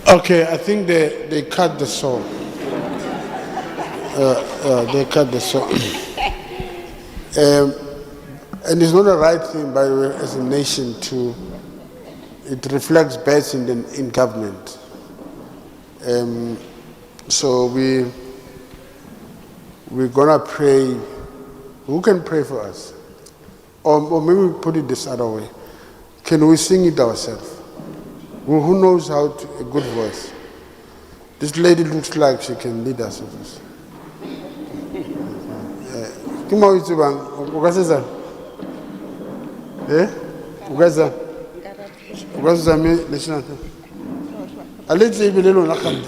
Okay, I think they cut the saw. They cut the saw. And it's not the right thing, by the way, as a nation to. It reflects best in government. So we're gonna pray. Who can pray for us? Or maybe we put it this other way. Can we sing it ourselves? Who knows how to, a good voice? This lady looks like she can lead us with this. Kima witsi bang? Ukaseza? Ukaseza? Ukaseza me national. Aletse ibile lona khamde.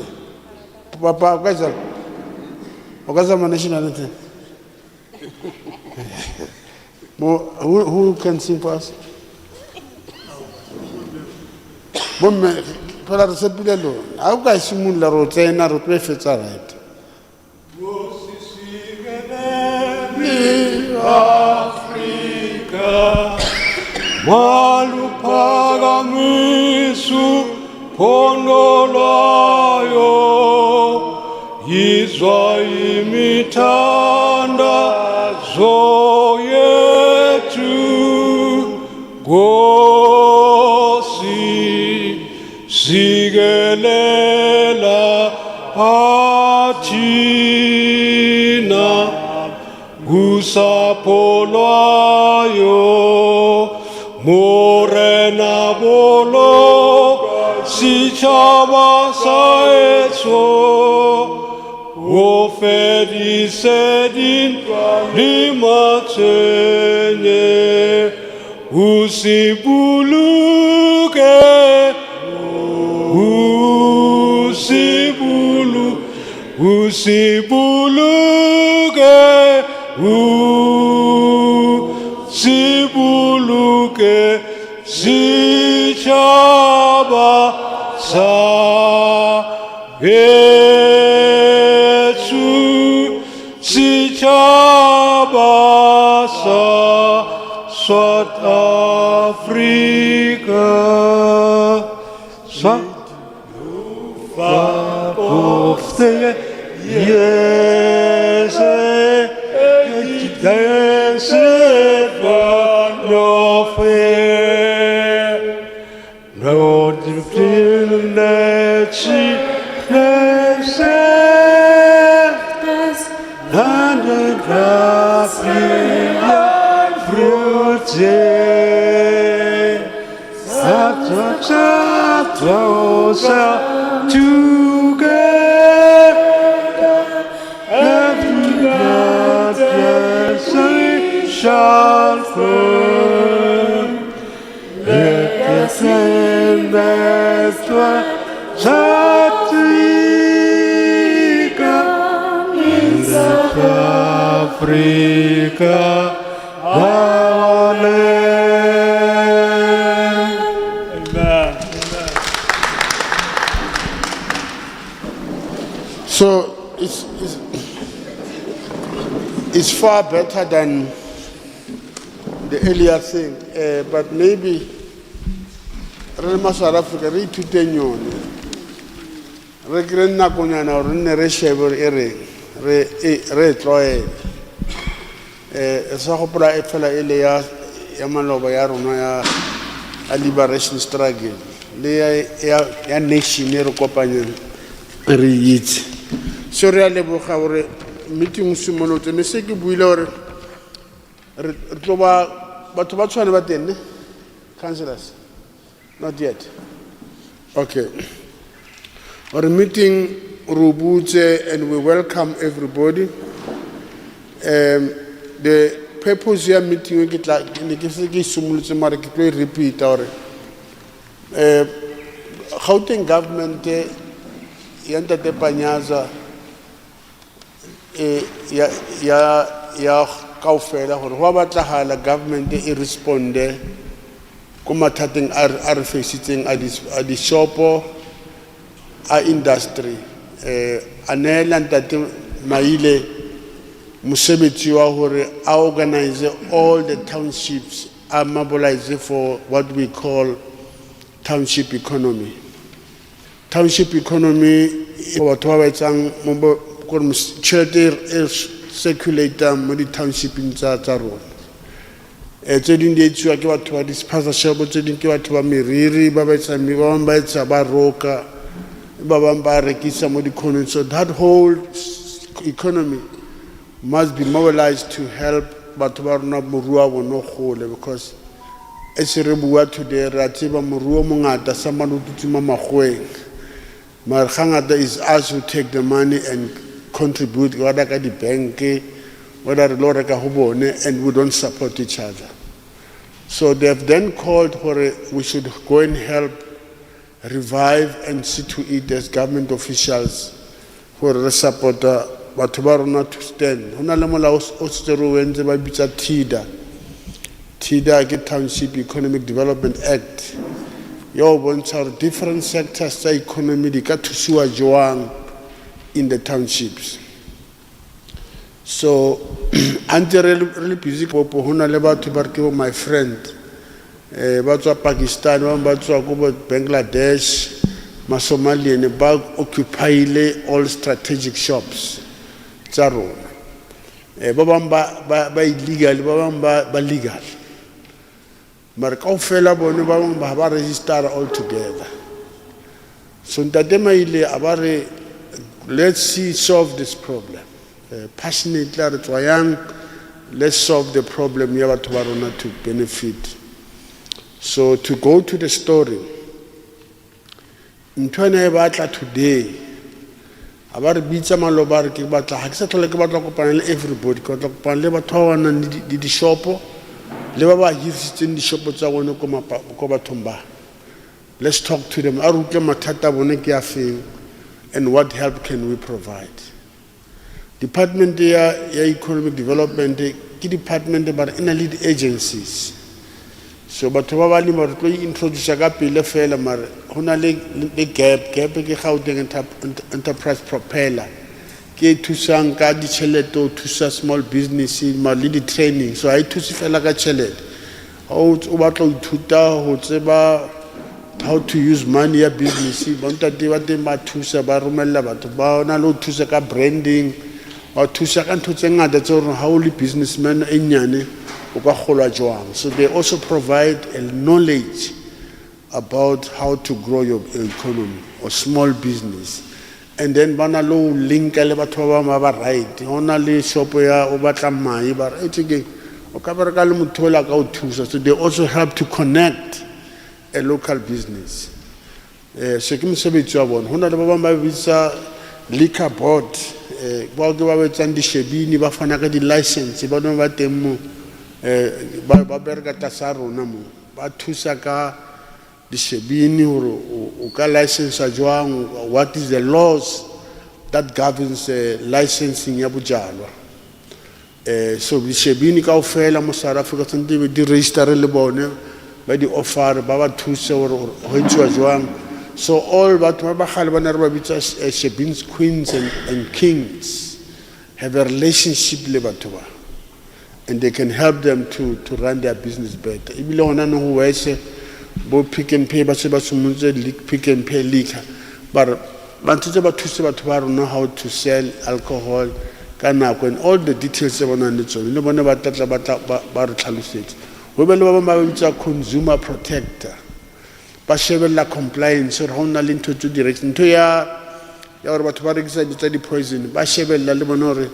Papa ukaseza. Ukaseza ma national anthem. Who can sing for us? Bomme, pela re sepile lo. A o ka simolla ro tsena re tlo fetsa right. Africa maluphakamisu phondolayo yizwa imithandazo yethu Nkosi sikelela athina usapho lwayo morena bolo sitshaba saetso o fedisedin limatsenye usibuluke usibuluke sibuluke sitshaba sa Yesu sitshaba sa South Africa far of the yes no fear no that she has and the fruit together and shall firm. Let us send that in South Africa, our land. Amen. So it's far better than the earlier thing, but maybe South Africa re ithute nyone re kre nakonyana gore nne re shebe re tloe sa gopola e fela ele ya maloba ya rona ya liberation struggle le ya nation re kopanyang re itse so re a leboga gore meeting simolotse me se ke buile gore re tlo ba batho ba tshwane ba tenne councillors. Not yet. Okay. Our meeting Rubutse and we welcome everybody. The purpose of meeting we get like repeat our Gauteng government yanta te panyaza ya kaofela gore ho batlahala government e responde kumathateng a re facitseng a di shopo a industry a neela ntate maile mosebetsi wa gore a organize all the townships a mobilize for what we call township economy township economy batho ba ba etsang tšhelete circulator mo di-townshiping tsa rona tse dingwe di etsiwa ke batho ba di-sponsorship tse dingwe ke batho ba meriri ba bangwe ba etsa ba roka ba bangwe ba rekisa mo di-economy. So that whole economy must be mobilized to help batho ba rona moruo wa bone o gole, because as re bua today re a tseba moruo mongata sa mane o tutsuma magweng, mare gangata is us who take the money and contribute whether ka di-bank whether re lo reka go bone, and we don't support each other. So they have then called for we should go and help revive and see to it as government officials for re supporta batho ba rona to stand. Ho na le molao o setsero o entse ba bitsa TIDA ke Township Economic Development Act yo bontsha gore different sectors tsa economy di ka thusiwa jwang in the townships. So ante really busy popo ho na le batho ba re ke my friend ba tswa Pakistan ba tswa ko Bangladesh Somalian ba occupyile all strategic shops tsa rona ba bang ba illegal ba bang ba legal, mara kaofela bone ba bang ba register all together. So ntate Maile a ba re let's solve this problem passionately re tswa yang, let's solve the problem ya batho ba rona to benefit. So to go to the story, ntwana e batla today a ba re bitsa maloba re ke batla ha ke sa tlhole ke batla kopana le everybody, ke batla kopana le batho ba nang le di-shopo le ba ba hirisitseng di-shopo tsa bone ko bathong ba. Let's talk to them, a re utlwe mathata a bone ke a feng and what help can we provide. Department ya economic development ke department but ina lead agencies. So batho ba ba lima re tlo introduce ka pele fela, mare ho na le gap ke Gauteng enterprise propeller ke thusang ka ditšhelete o thusa small business ma le di training. So I thuse fela ka tšhelete o batla o ithuta ho tseba how to use money ya business ba ntate ba teng ba thusa ba romella batho ba ona le o thusa ka branding o thusa ka ntho tse ngata tse gore ha o le businessman e nyane o ka golwa jwang. So they also provide a knowledge about how to grow your economy or small business, and then bana lo link le batho ba ba ba right ona le shop ya o batla mai ba re ke o ka bereka le motho la ka o thusa. So they also help to connect a local business. Se ke mosebetsi wa bona ho na le ba ba bitsa liquor board ba ke ba betsang di shebini ba fana ka di license ba no ba teng mo ba bereka tlasa rona mo ba thusa ka di shebini hore o ka license jwang, what is the laws that governs licensing ya bojalwa. So di shebini kaofela mo South Africa tsentse di register le bone ba di offer ba ba thusa hore ho ntshwa jwang. So all batho ba gale ba ne re ba bitsa shebins queens and kings have a relationship le batho ba, and they can help them to run their business better. Ibile hona no ho wese bo Pick and Pay ba se ba sumunze Pick and Pay liquor, but ba ntse ba thuse batho ba rona how to sell alcohol ka nako and all the details tse bona le tsone le bona ba tlatla ba re tlhalosetse ho be le ba ba bitsa consumer protector ba shebella compliance re hona le ntho tse direct ntho ya gore batho ba rekisa ditsa di poison ba shebella le bona hore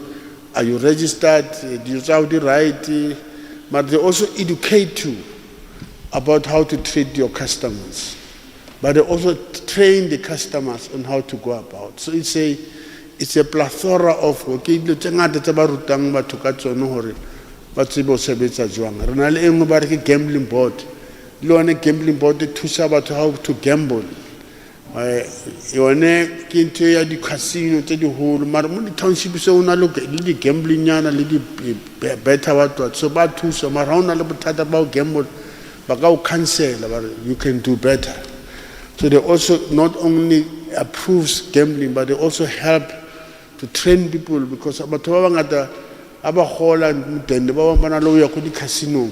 are you registered, do you have the right, but they also educate you about how to treat your customers, but they also train the customers on how to go about. So it's a plethora of okay le tsengata tsa ba rutang batho ka tsone hore ba tsebe o sebetsa jwang. Re na le engwe ba re ke gambling board, le one gambling board e thusa batho how to gamble. Yone ke ntho ya di casino tse di holo, mara mo di township se una le di gambling yana le di better batho, so ba thusa mara ha ona le bothata ba o gamble ba ka o cancel, you can do better. So they also not only approves gambling, but they also help to train people, because batho ba bangata aba gola mdende ba bana lo ya ko di casino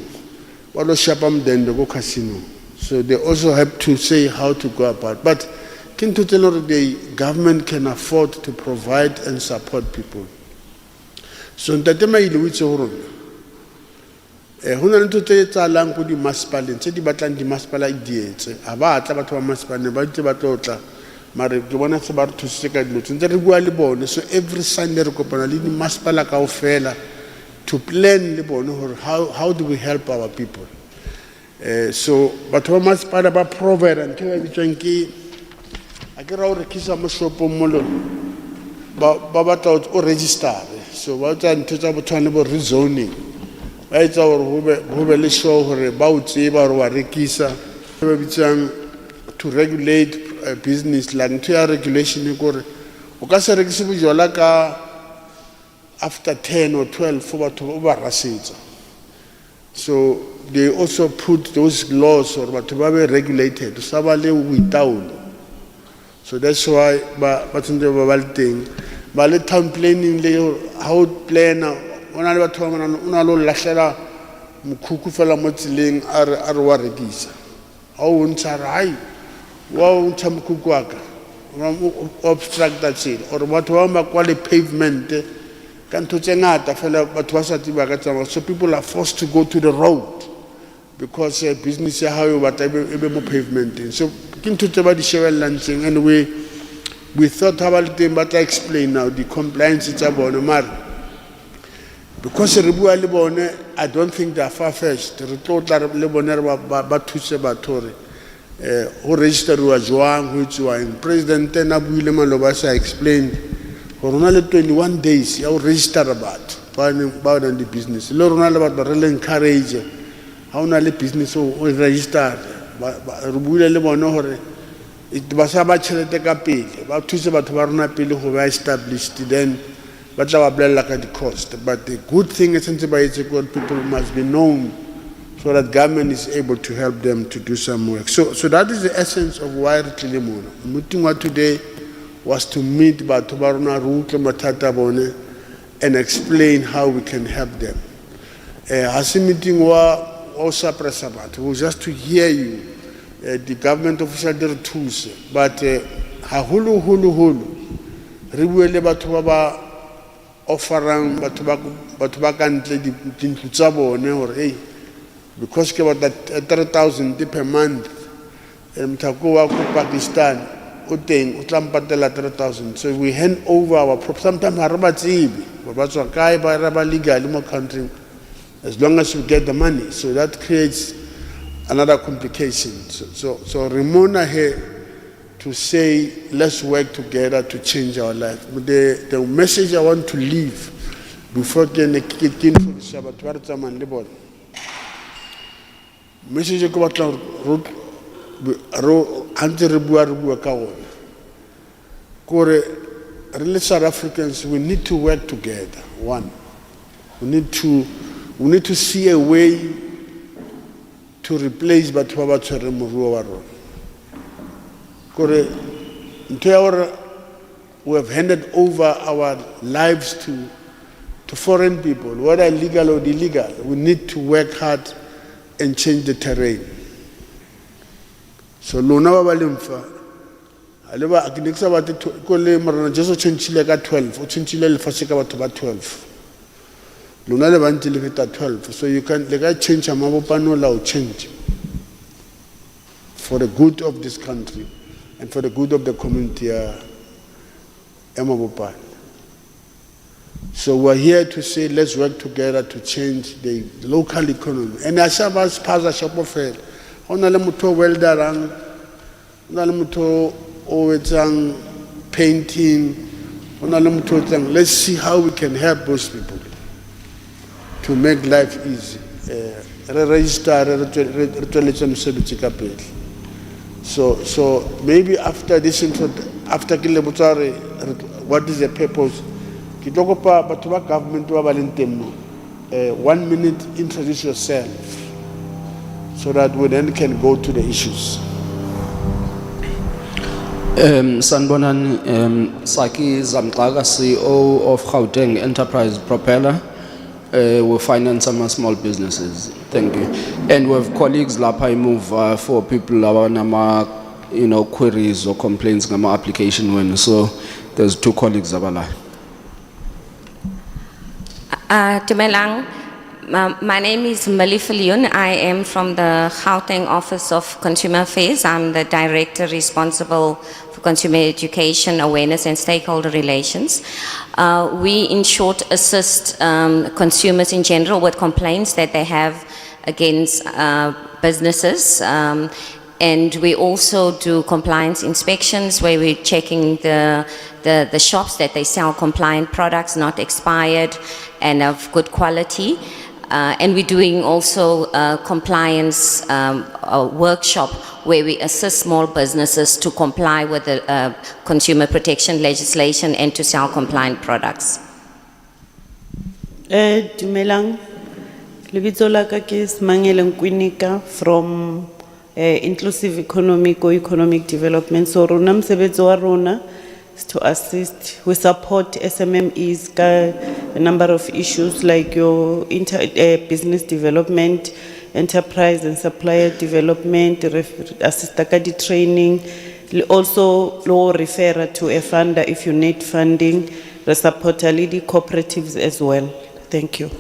ba lo shapa mdende go casino. So they also have to say how to go about, but ke ntho tse leng gore the government can afford to provide and support people. So ntate Maile o itse ho rona ho na le ntho tse etsahalang ko dimasepaleng tse di batlang dimasepala di etse a ba tla batho ba masepaleng ba ntse ba tlotla mare ke bona se ba re thusitse ka dilo tse ntse re bua le bone. So every Sunday re kopana le dimasepala kaofela to plan le bone hore how do we help our people. So batho ba masepala ba provide ntho e bitswang ke a ke ra o rekisa mo shopong molo ba batla o register. So ba tsa ntho tsa botshwane bo rezoning ba etsa gore ho be le show hore ba o tseba hore wa rekisa ba bitsang to regulate business like ntho ya regulation e gore o ka se rekise bojwala ka after 10 or 12 for batho ba rasetsa. So they also put those laws or batho ba be regulated sa ba le witaulo. So that's why ba tsende ba le teng ba le town planning le how planner ona le batho ba mona ona lo lahlela mkhukhu fela mo tsileng a re wa rekisa a o ntsha rai wa o ntsha mkhukhu wa ka obstruct that shit or batho ba ba kwa le pavement ka ntho tse ngata fela batho ba sa tiba ka tsama. So people are forced to go to the road because business ya hao ba ta be mo pavement. So ke ntho tse ba di shebellang tseng and we thought about them but I explain now the compliance tsa bone mara because re bua le bone I don't think they are far-fetched. Re tlotla le bone ba thuse batho re ho register wa jwang ho itswa in president na buile maloba sa explained gore rona le 21 days ya ho register batho ba na di business le rona le batho re le encourage ha ona le business o register re buile le bone hore ba sa ba tšhelete ka pele ba thuse batho ba rona pele go ba established then ba tla ba bolella ka di cost. But the good thing is since people must be known so that government is able to help them to do some work. So that is the essence of why re tlile mona. Meeting wa today was to meet batho ba rona re utlwe mathata bone and explain how we can help them. Ha se meeting wa suppress batho, it was just to hear you. The government official di re thuse but haholo re bue le batho ba ba offerang batho ba ka ntle dintlo tsa bone hore hey because ke about 3,000 per month mthako wa ko Pakistan o teng o tla mpatela 3,000. So we hand over our sometimes ha re ba tsebe ba tswa kae ba ra ba legal mo country as long as we get the money. So that creates another complication. So Ramona here to say let's work together to change our life. The message I want to leave before getting for Shabbat Wartaman Libor. Message ko batla ro ante re bua ka ona. Kore really South Africans we need to work together. One, we need to see a way to replace batho ba ba tshwere moruo wa rona. Kore we have handed over our lives to foreign people, whether legal or illegal. We need to work hard and change the terrain. So lona ba ba lemfa aleba akinekisa ba ko le marana jeso tshentshile ka 12 o tshentshile le fashe ka batho ba 12 lona le bantse le feta 12. So you can change Mabopane la change for the good of this country and for the good of the community Mabopane. So we're here to say let's work together to change the local economy. And ashabas paza shopofel ona le motho welderang ona le motho o etsang painting ona le motho etsang. Let's see how we can help those people to make life easy. Re register re tsweletse mosebetsi ka pele. So maybe after this after ke le botsare what is the purpose ke tlokopa batho ba government ba ba leng teng mo 1 minute introduce yourself so that we then can go to the issues. Sanibonani, Saki Zamxaka, CEO of Gauteng Enterprise Propeller. We finance some small businesses. Thank you. And we have colleagues lapha move for people labanama queries or complaints ngama application when. So there's 2 colleagues abala. Dumelang. My name is Malifah Leon. I am from the Gauteng Office of Consumer Affairs. I'm the director responsible for consumer education, awareness and stakeholder relations. We in short assist consumers in general with complaints that they have against businesses. And we also do compliance inspections where we're checking the shops that they sell compliant products, not expired and of good quality. And we're doing also a compliance workshop where we assist small businesses to comply with the consumer protection legislation and to sell compliant products. Dumelang, lebitso la ka ke Simangele Nkwinika from Inclusive Economic or Economic Development. So rona msebetsi wa rona is to assist, we support SMMEs ka a number of issues like your business development, enterprise and supplier development, assist ka di training, also law refer to a funder if you need funding, the support lead cooperatives as well. Thank you.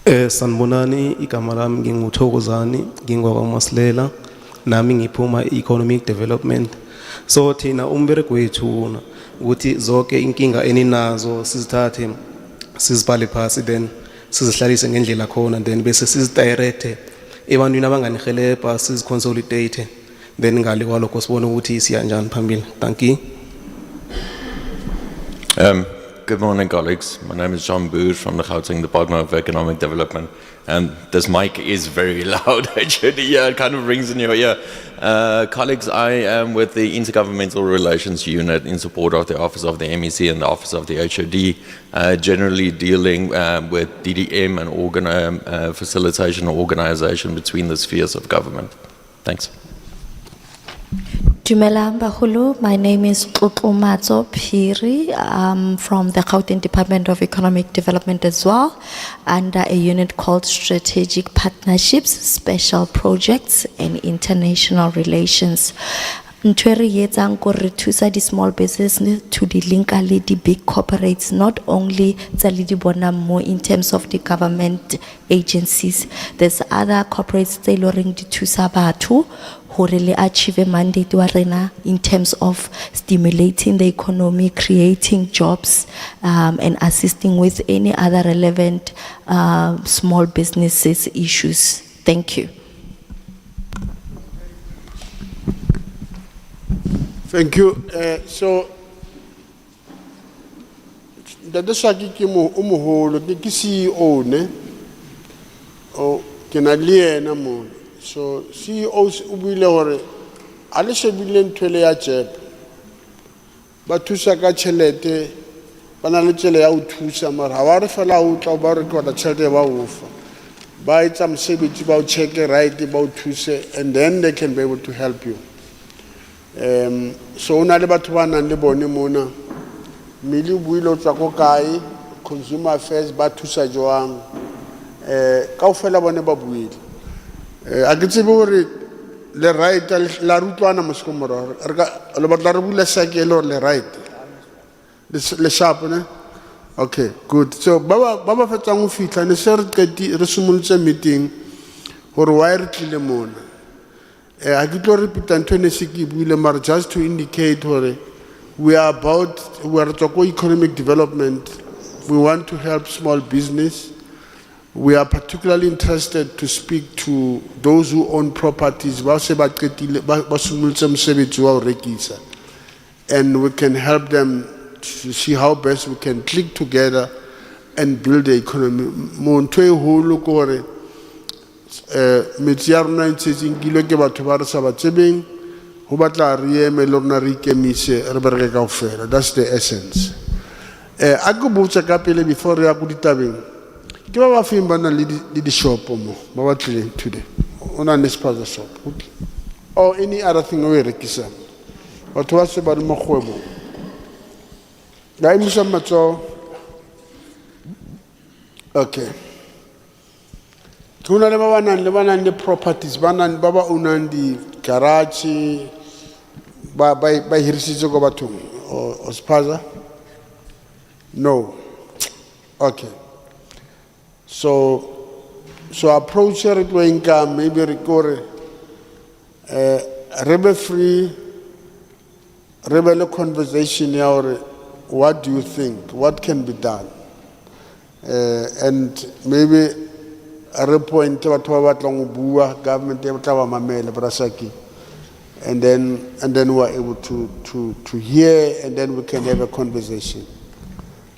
Sanbonani igama lami nginguthokozani ngingwakwaMasilela nami ngiphuma economic development. So thina umbereko wethu ukuthi zonke inkinga eninazo sizithathe sizibhale phasi then sizihlalise ngendlela khona then bese sizidirect ebantwini abanganihelebha siziconsolidate then ngale kwalokho sibone ukuthi siya njani phambili. Thank you. Good morning, colleagues. My name is John Boer from the Gauteng Department of Economic Development. And this mic is very loud, actually. Yeah, it kind of rings in your ear. Colleagues, I am with the Intergovernmental Relations Unit in support of the Office of the MEC and the Office of the HOD, generally dealing with DDM and facilitation or organization between the spheres of government. Thanks. Dumelang Bahulu, my name is Matso Phiri. I'm from the Gauteng Department of Economic Development as well, under a unit called Strategic Partnerships, Special Projects and International Relations. Ntwere yetsang ko re thusa di small business to di linka le di big corporates, not only tsa le di bona mo in terms of the government agencies. There's other corporates tse lo reng di thusa batho hore le achieve a mandate wa rena in terms of stimulating the economy, creating jobs, and assisting with any other relevant small businesses issues. Thank you. Thank you. So, Dada Shaki ke moholo ke CEO ne o ke na le ena mo. So CEO o buile hore a le shebile ntwele ya JEP ba thusa ka tšhelete ba na le tsela ya o thusa mara ha wa re fela o tla ba re kwala tšhelete ba o fa ba etsa mosebetsi ba o check right ba o thuse and then they can be able to help you. So una le batho ba nang le bone mona mili o buile o tswa ko kae consumer affairs ba thusa jwang kaofela bone ba buile a ke tsebe hore le right la rutlwana moskomoro re ka le batla re bula sakelo le right le sharp ne okay good. So ba fetsang go fitla ne se re simolotse meeting hore why re tlile mona I could not repeat Antony Siki Willemar just to indicate we are talking economic development. We want to help small business. We are particularly interested to speak to those who own properties. And we can help them to see how best we can click together and build the economy. Metsi ya rona ntse nkilwe ke batho ba re sa ba tsebeng ho batla re eme le rona re ikemise re bereke kaofela. That's the essence. A go botsa ka pele before ya go ditabeng ke ba ba feng ba na le di shop mo ba ba tlileng today ona ne spaza shop or any other thing we rekisa batho ba se ba mo kgwebo ga imisa matso. Okay. Kuna le ba nang le properties ba ownang di garage ba hirisitse go bathong o spaza. No. Okay. So approach her to income, maybe record rebel free, rebel conversation or what do you think? What can be done? And maybe a repoint what bua government mamele brasaki. And then we're able to hear, and then we can have a conversation.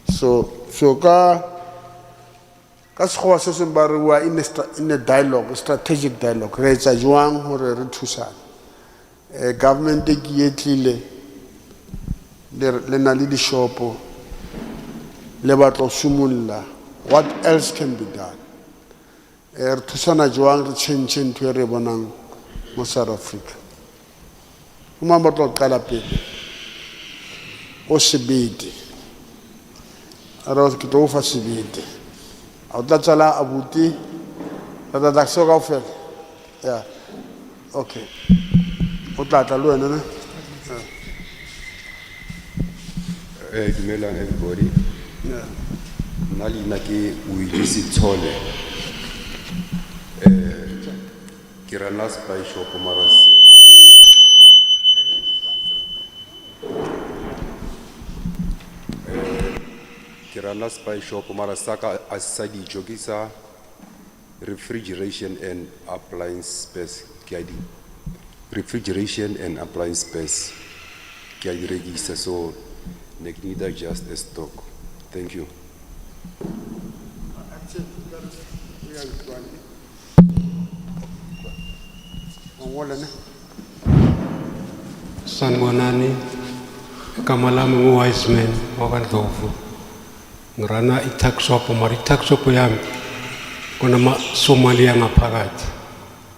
So ka sekgowa se seng ba re we are in a dialogue, a strategic dialogue. Re etsa jwang hore re thusane. Government e ke etlile le na le dishopo le batlo sumulla. What else can be done? Re thusana jwang re change ntwe re bonang mo South Africa. Uma batlo qala pele o sebete. Ara ke tlo fa sebete. A tla tsala abuti tla tsa ka ofela. Yeah. Okay. O tla tla lo wena na. Dumelang everybody. Yeah. Nalina ke uilisi Tshwane. Ke rana spy shop mara se ke rana spy shop mara saka asadi jogisa refrigeration and appliance space ke adi refrigeration and appliance space ke adi register so nek need just a stock. Thank you. Sanbonani kamalami wise man wakandlovu ngirana i-tuck shop mara i-tuck shop yami kunama Somalia ngaphakathi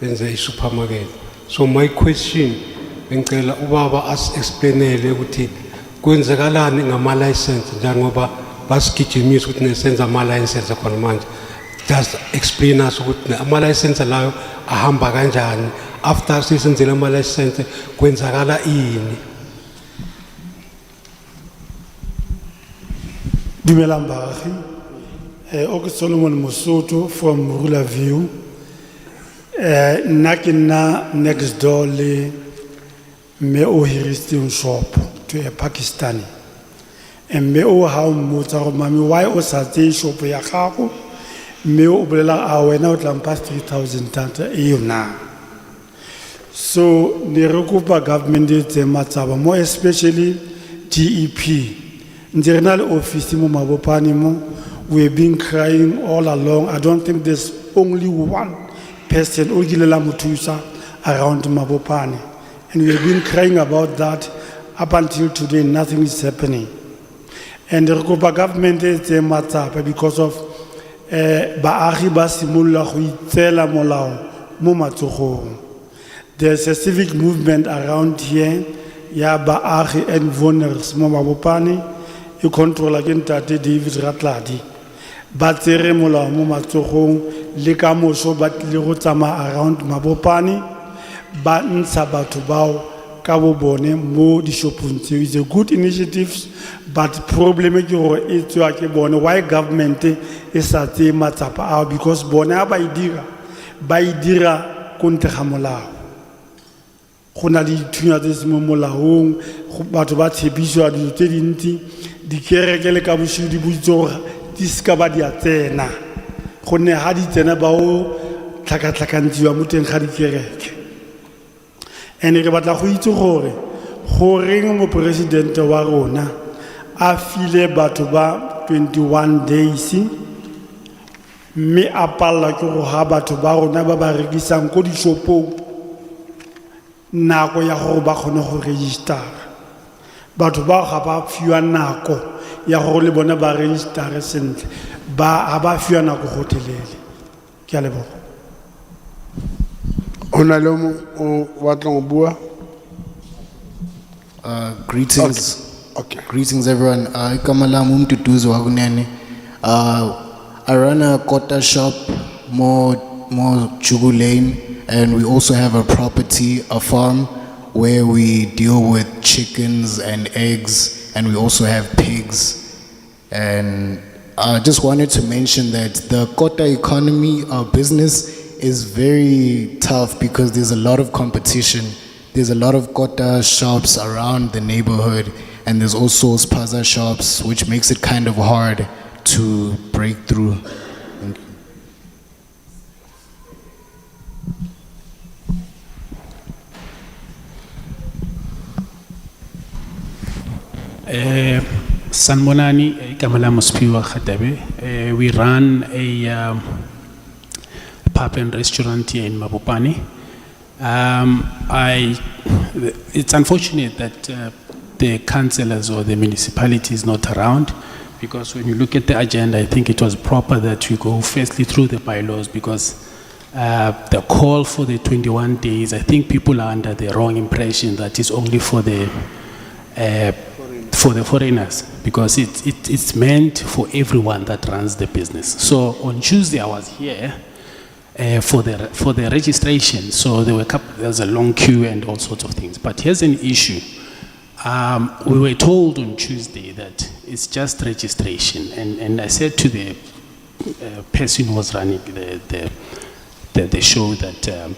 benze i-supermarket. So my question bengicela ubaba as-explainele ukuthi kwenzakalani ngama-license njengoba basigijimisa ukuthi nesenza ama-license khona manje. Just explain us ukuthi ama-license layo ahamba kanjani after sisenzile ama-license kwenzakala ini. Dumelang baagi. Ok Solomon Mosotho from Ruler View. Nna ke nna next door le mme o hirisitseng shop to a Pakistani. Mme o ha o mmotsa gore mami why o sa tseye shop ya gago mme o bolela a wena o tla mpa 3,000 tanta e yona. So ne re kopa government e tse matsaba mo especially DEP. Ndirina le office mo Mabopane mo, we've been crying all along. I don't think there's only one person who gilela mutusa around Mabopane, and we've been crying about that up until today. Nothing is happening, and the Rukoba government is a matter because of baagi ba simolola go itsela molao mo matsogong. There's a civic movement around here, ya baagi and vulnerables mo Mabopane. You control again Tate David Ratladi. But tsere molao mo matsogong le ka moso ba tle go tsama around Mabopane ba ntsha batho bao ka bo bone mo di shopong tseo. It's a good initiative, but problem ke gore e tswa ke bone. Why government e sa tse matsapa ao? Because bone ba idira kontle ga molao. Gona le dithunya tse se mo molaong, batho ba tshepiswa dilo tse dintsi. Di kereke le ka boshidu di butsoga di ska ba di a tsena gonne ha di tsena ba o tlhakatlhakantsiwa mo teng ga di kereke. And re batla go itse gore mo president wa rona a file batho ba 21 days mme a palla ke go ha batho ba rona ba ba rekisang ko di shopong nako ya gore ba kgone go register. Batho ba ga ba fiwa nako ya gore le bona ba register sentle ba ba fiwa nako go telele. Ke a leboga. Ona le o batla go bua. Greetings. Okay. Greetings everyone. Kamalami umduduzi wakunene. I run a quarter shop more Jugu Lane, and we also have a property, a farm, where we deal with chickens and eggs, and we also have pigs. And I just wanted to mention that the Kota economy, our business, is very tough because there's a lot of competition. There's a lot of Kota shops around the neighborhood, and there's also spaza shops, which makes it kind of hard to break through. Thank you. Sanmonani, Kamala Muspiwa Khatabe. We run a pub and restaurant here in Mabopane. It's unfortunate that the councillors or the municipality is not around, because when you look at the agenda, I think it was proper that we go firstly through the bylaws, because the call for the 21 days, I think people are under the wrong impression that it's only for the foreigners, because it's meant for everyone that runs the business. So on Tuesday I was here for the registration, so there's a long queue and all sorts of things. But here's an issue. We were told on Tuesday that it's just registration, and I said to the person who was running the show that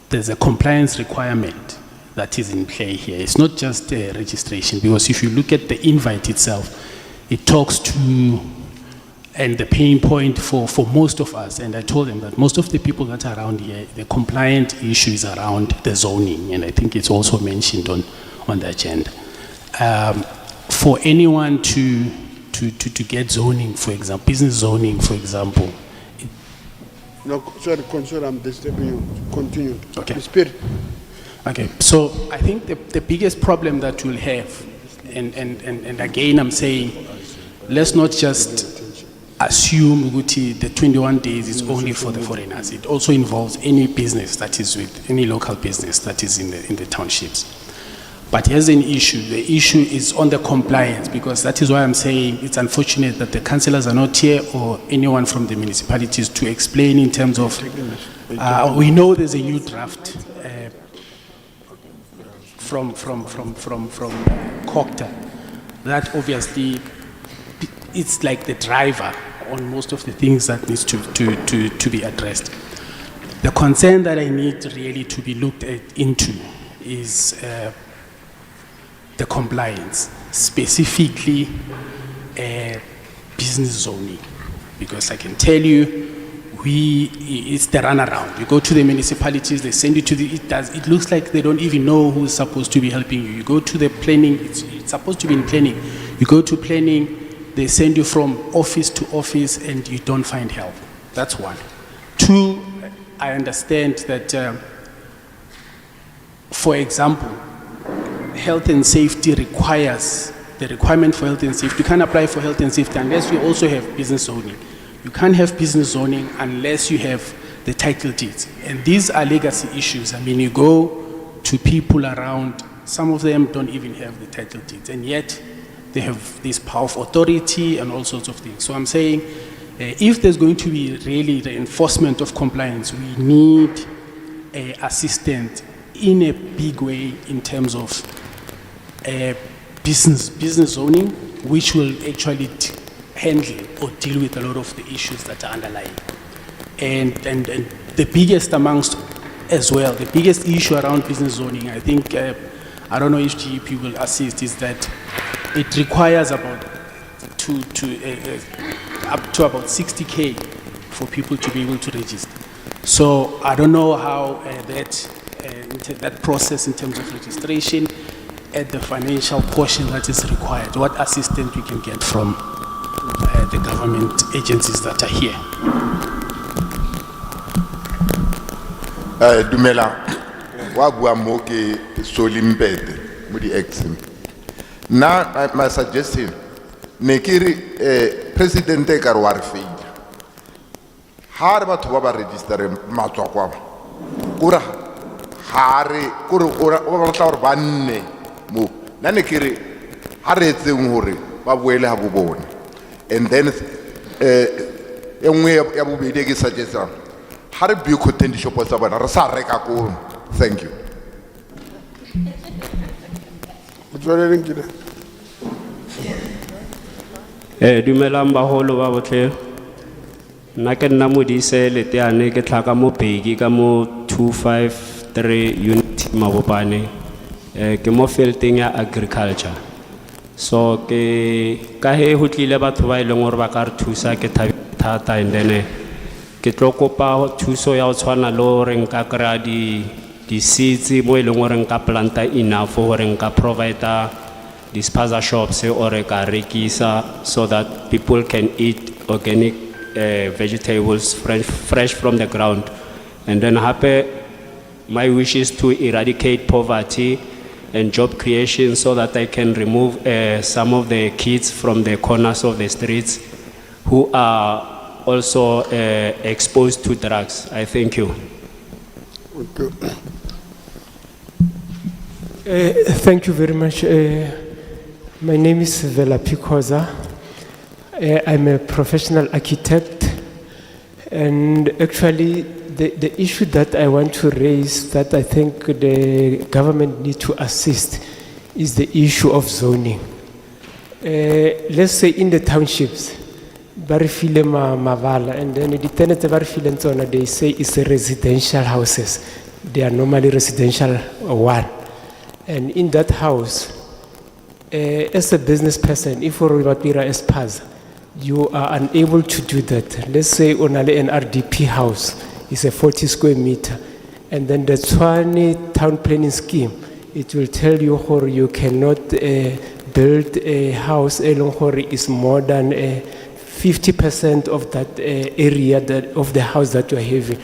there's a compliance requirement that is in play here. It's not just registration, because if you look at the invite itself, it talks to, and the pain point for most of us, and I told them that most of the people that are around here, the compliant issue is around the zoning, and I think it's also mentioned on the agenda. For anyone to get zoning, for example, business zoning, for example. No, sorry, Consular, I'm disturbing you. Continue. Okay. Spirit. Okay, so I think the biggest problem that we'll have, and again I'm saying, let's not just assume the 21 days is only for the foreigners. It also involves any business that is with, any local business that is in the townships. But here's an issue. The issue is on the compliance, because that is why I'm saying it's unfortunate that the councillors are not here, or anyone from the municipalities, to explain in terms of, we know there's a new draft from COCTA that obviously it's like the driver on most of the things that needs to be addressed. The concern that I need really to be looked into is the compliance, specifically business zoning, because I can tell you, it's the runaround. You go to the municipalities, they send you to it looks like they don't even know who's supposed to be helping you. You go to the planning, it's supposed to be in planning. You go to planning, they send you from office to office and you don't find help. That's one. Two, I understand that, for example, health and safety requires, the requirement for health and safety, you can't apply for health and safety unless you also have business zoning. You can't have business zoning unless you have the title deeds. And these are legacy issues. I mean, you go to people around, some of them don't even have the title deeds, and yet they have this power of authority and all sorts of things. So I'm saying, if there's going to be really the enforcement of compliance, we need assistance in a big way in terms of business zoning, which will actually handle or deal with a lot of the issues that are underlying. And the biggest amongst as well, the biggest issue around business zoning, I think, I don't know if GEP will assist, is that it requires about up to about 60K for people to be able to register. So I don't know how that process in terms of registration and the financial portion that is required, what assistance we can get from the government agencies that are here. Dumela, wa bua mo ke Solimpete mo di exim. Na my suggestion ne ke president ka re wa re feila. Ha re batho ba ba register matswa kwa ba. Kura ha re kore o ba tla re banne mo. Na ne ke re ha re etseng hore ba boele ha bo bona. And then engwe ya bobedi ke suggesta ha re bio content shop tsa bona re sa reka ko. Thank you. Dumelang baholo ba botle. Nna ke nna Modise Leteane ke tlhaka mo Bheki ka mo 253 unit Mabopane. Ke mo fielding ya agriculture. So ke ka he ho tlile batho ba ileng hore ba ka re thusa ke thata and then ke tlo kopa thuso ya ho tshwana le hore nka kra di seeds mo ileng hore nka planta enough hore nka provide di spaza shops or ka rekisa so that people can eat organic vegetables fresh from the ground. And then my wish is to eradicate poverty and job creation so that I can remove some of the kids from the corners of the streets who are also exposed to drugs. I thank you. Thank you very much. My name is Vela Pikoza. I'm a professional architect, and actually the issue that I want to raise that I think the government need to assist is the issue of zoning. Let's say in the townships, Barifile Mavala, and then the tenants of Barifile, they say it's a residential houses. They are normally residential one. And in that house, as a business person, if you're a you are unable to do that. Let's say only an RDP house is a 40 square meter, and then the Tshwane town planning scheme, it will tell you how you cannot build a house along how is more than 50% of that area of the house that you are having.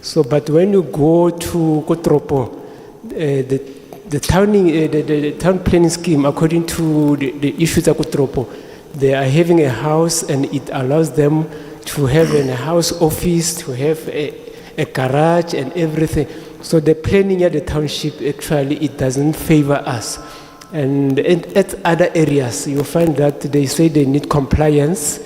So, but when you go to Kotropo, the town planning scheme, according to the issues of Kotropo, they are having a house and it allows them to have a house office, to have a garage and everything. So the planning at the township, actually, it doesn't favor us. And at other areas, you find that they say they need compliance,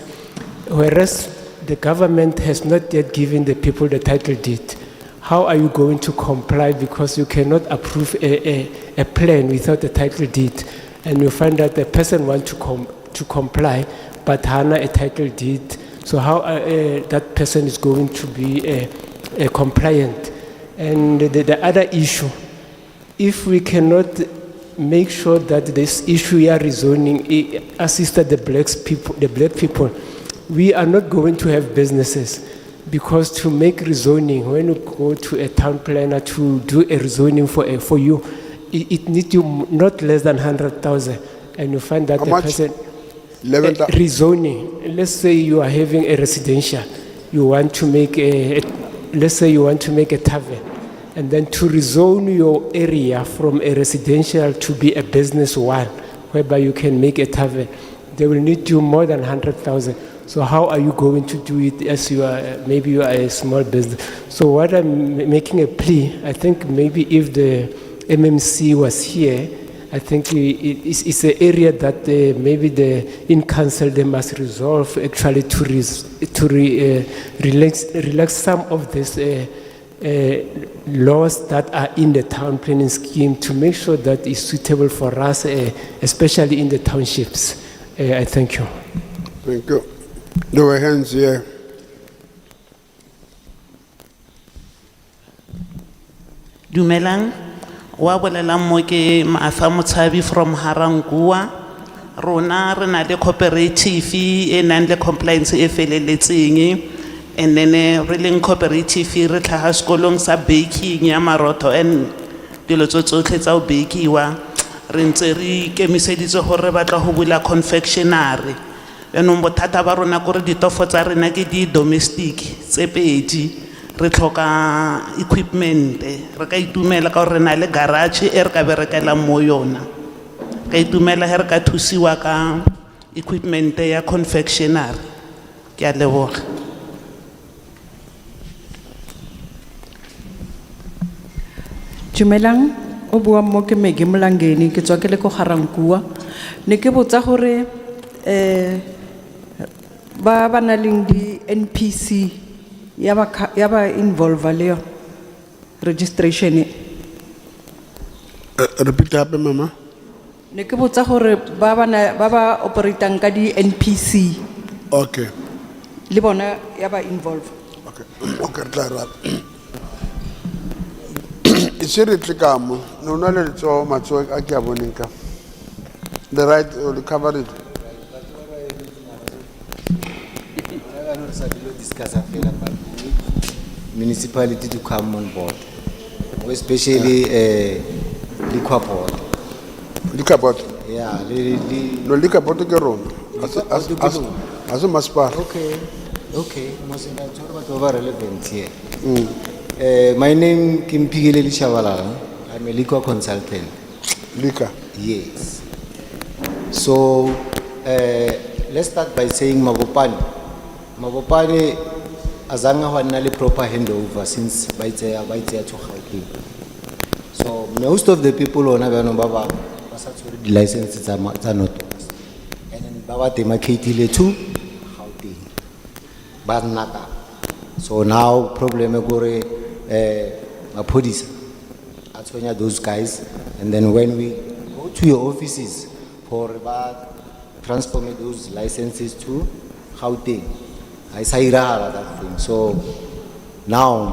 whereas the government has not yet given the people the title deed. How are you going to comply? Because you cannot approve a plan without a title deed. And you find that the person wants to comply, but hana a title deed. So how that person is going to be compliant? And the other issue, if we cannot make sure that this issue here rezoning assisted the black people, we are not going to have businesses. Because to make rezoning, when you go to a town planner to do a rezoning for you, it needs you not less than 100,000, and you find that the person rezoning. Let's say you are having a residential, you want to make let's say you want to make a tavern, and then to rezone your area from a residential to be a business one, whereby you can make a tavern, they will need you more than 100,000. So how are you going to do it as you are, maybe you are a small business? So what I'm making a plea, I think maybe if the MMC was here, I think it's an area that maybe in council they must resolve actually to relax some of these laws that are in the town planning scheme to make sure that it's suitable for us, especially in the townships. I thank you. Thank you. There were hands here. Dumelang, wa bolelang mo ke Maafa Motshabi from Harangua. Rona re na le cooperative e nang le compliance e feleletseng, and then re leng cooperative re tlhaga sekolong sa baking ya marotho and dilo tsotlhe tsa o bakiwa re ntse re kemiseditse gore ba tla go bula confectionery. Enong bothata ba rona gore ditofo tsa rena ke di domestic tse pedi, re tlhoka equipment, re ka itumela ka gore re na le garage e re ka berekelang mo yona, ka itumela he re ka thusiwa ka equipment ya confectionery. Ke a leboga. Dumelang, o bua mo ke Megi Molangeni ke tswa ke le ko Garankuwa. Ne ke botsa gore ba na leng di NPC yaba involve leo registration e. Repeat hape mama. Ne ke botsa gore ba ba operatang ka di NPC Okay. le bona yaba involve. Okay. Okay, tla. Seriously kamo no na le tso matso a ke a boneng ka. The right will cover it. Municipality to come on board, especially liquor board. Liquor board. Yeah, no liquor board ke rona. As a maspa. Okay. Most relevant here. My name Kimpigele Lishavala. I'm a liquor consultant. Liquor. Yes. So let's start by saying Mabopane. Mabopane azanga wanali proper handover since baitse to Gauteng. So most of the people on Abano Baba the licenses are not. And then Baba demarcated to Gauteng. Barnaka. So now problem gore police. That's when those guys. And then when we go to your offices for transforming those licenses to Gauteng, I say that thing. So now,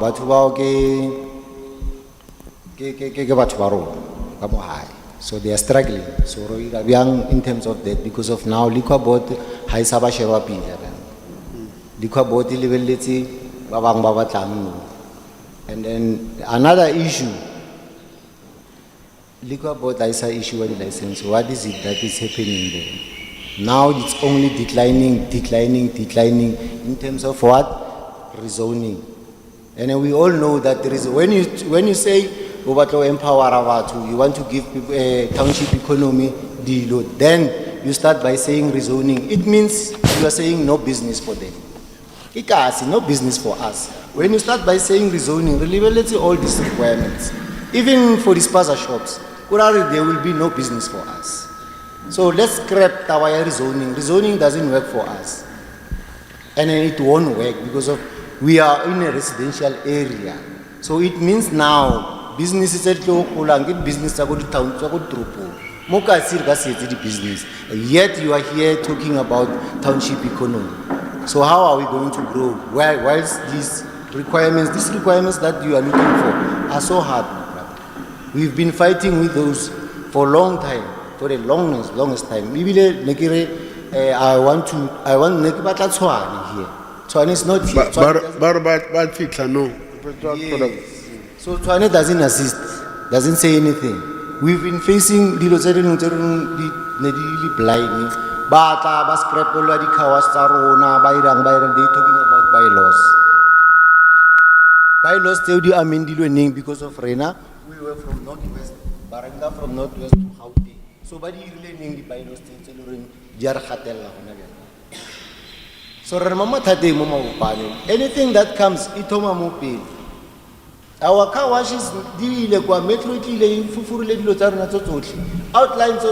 so they are struggling. So we are young in terms of that because of now liquor board high sabasheva pila. Liquor board levelity babang babatlang. And then another issue. Liquor board is an issue with license. What is it that is happening there? Now it's only declining in terms of what? Rezoning. And we all know that there is, when you say Obato empower Avatu, you want to give people a township economy deal, then you start by saying rezoning. It means you are saying no business for them. No business for us. When you start by saying rezoning, let's say all these requirements, even for the spaza shops, there will be no business for us. So let's scrap our rezoning. Rezoning doesn't work for us. And it won't work because of we are in a residential area. So it means now businesses are going business to town to business. Yet you are here talking about township economy. So how are we going to grow? Whilst these requirements that you are looking for are so hard. We've been fighting with those for a long time, for the longest time. I want Tshwane here. Tshwane is not here. So Tshwane doesn't assist, doesn't say anything. We've been facing the blind. They're talking about bylaws. Bylaws tell you amended because of Rena. We were from Northwest, Baranga from Northwest to Gauteng. So, but you really need the bylaws to so, anything that comes, itoma mope. Our car washes, outlines,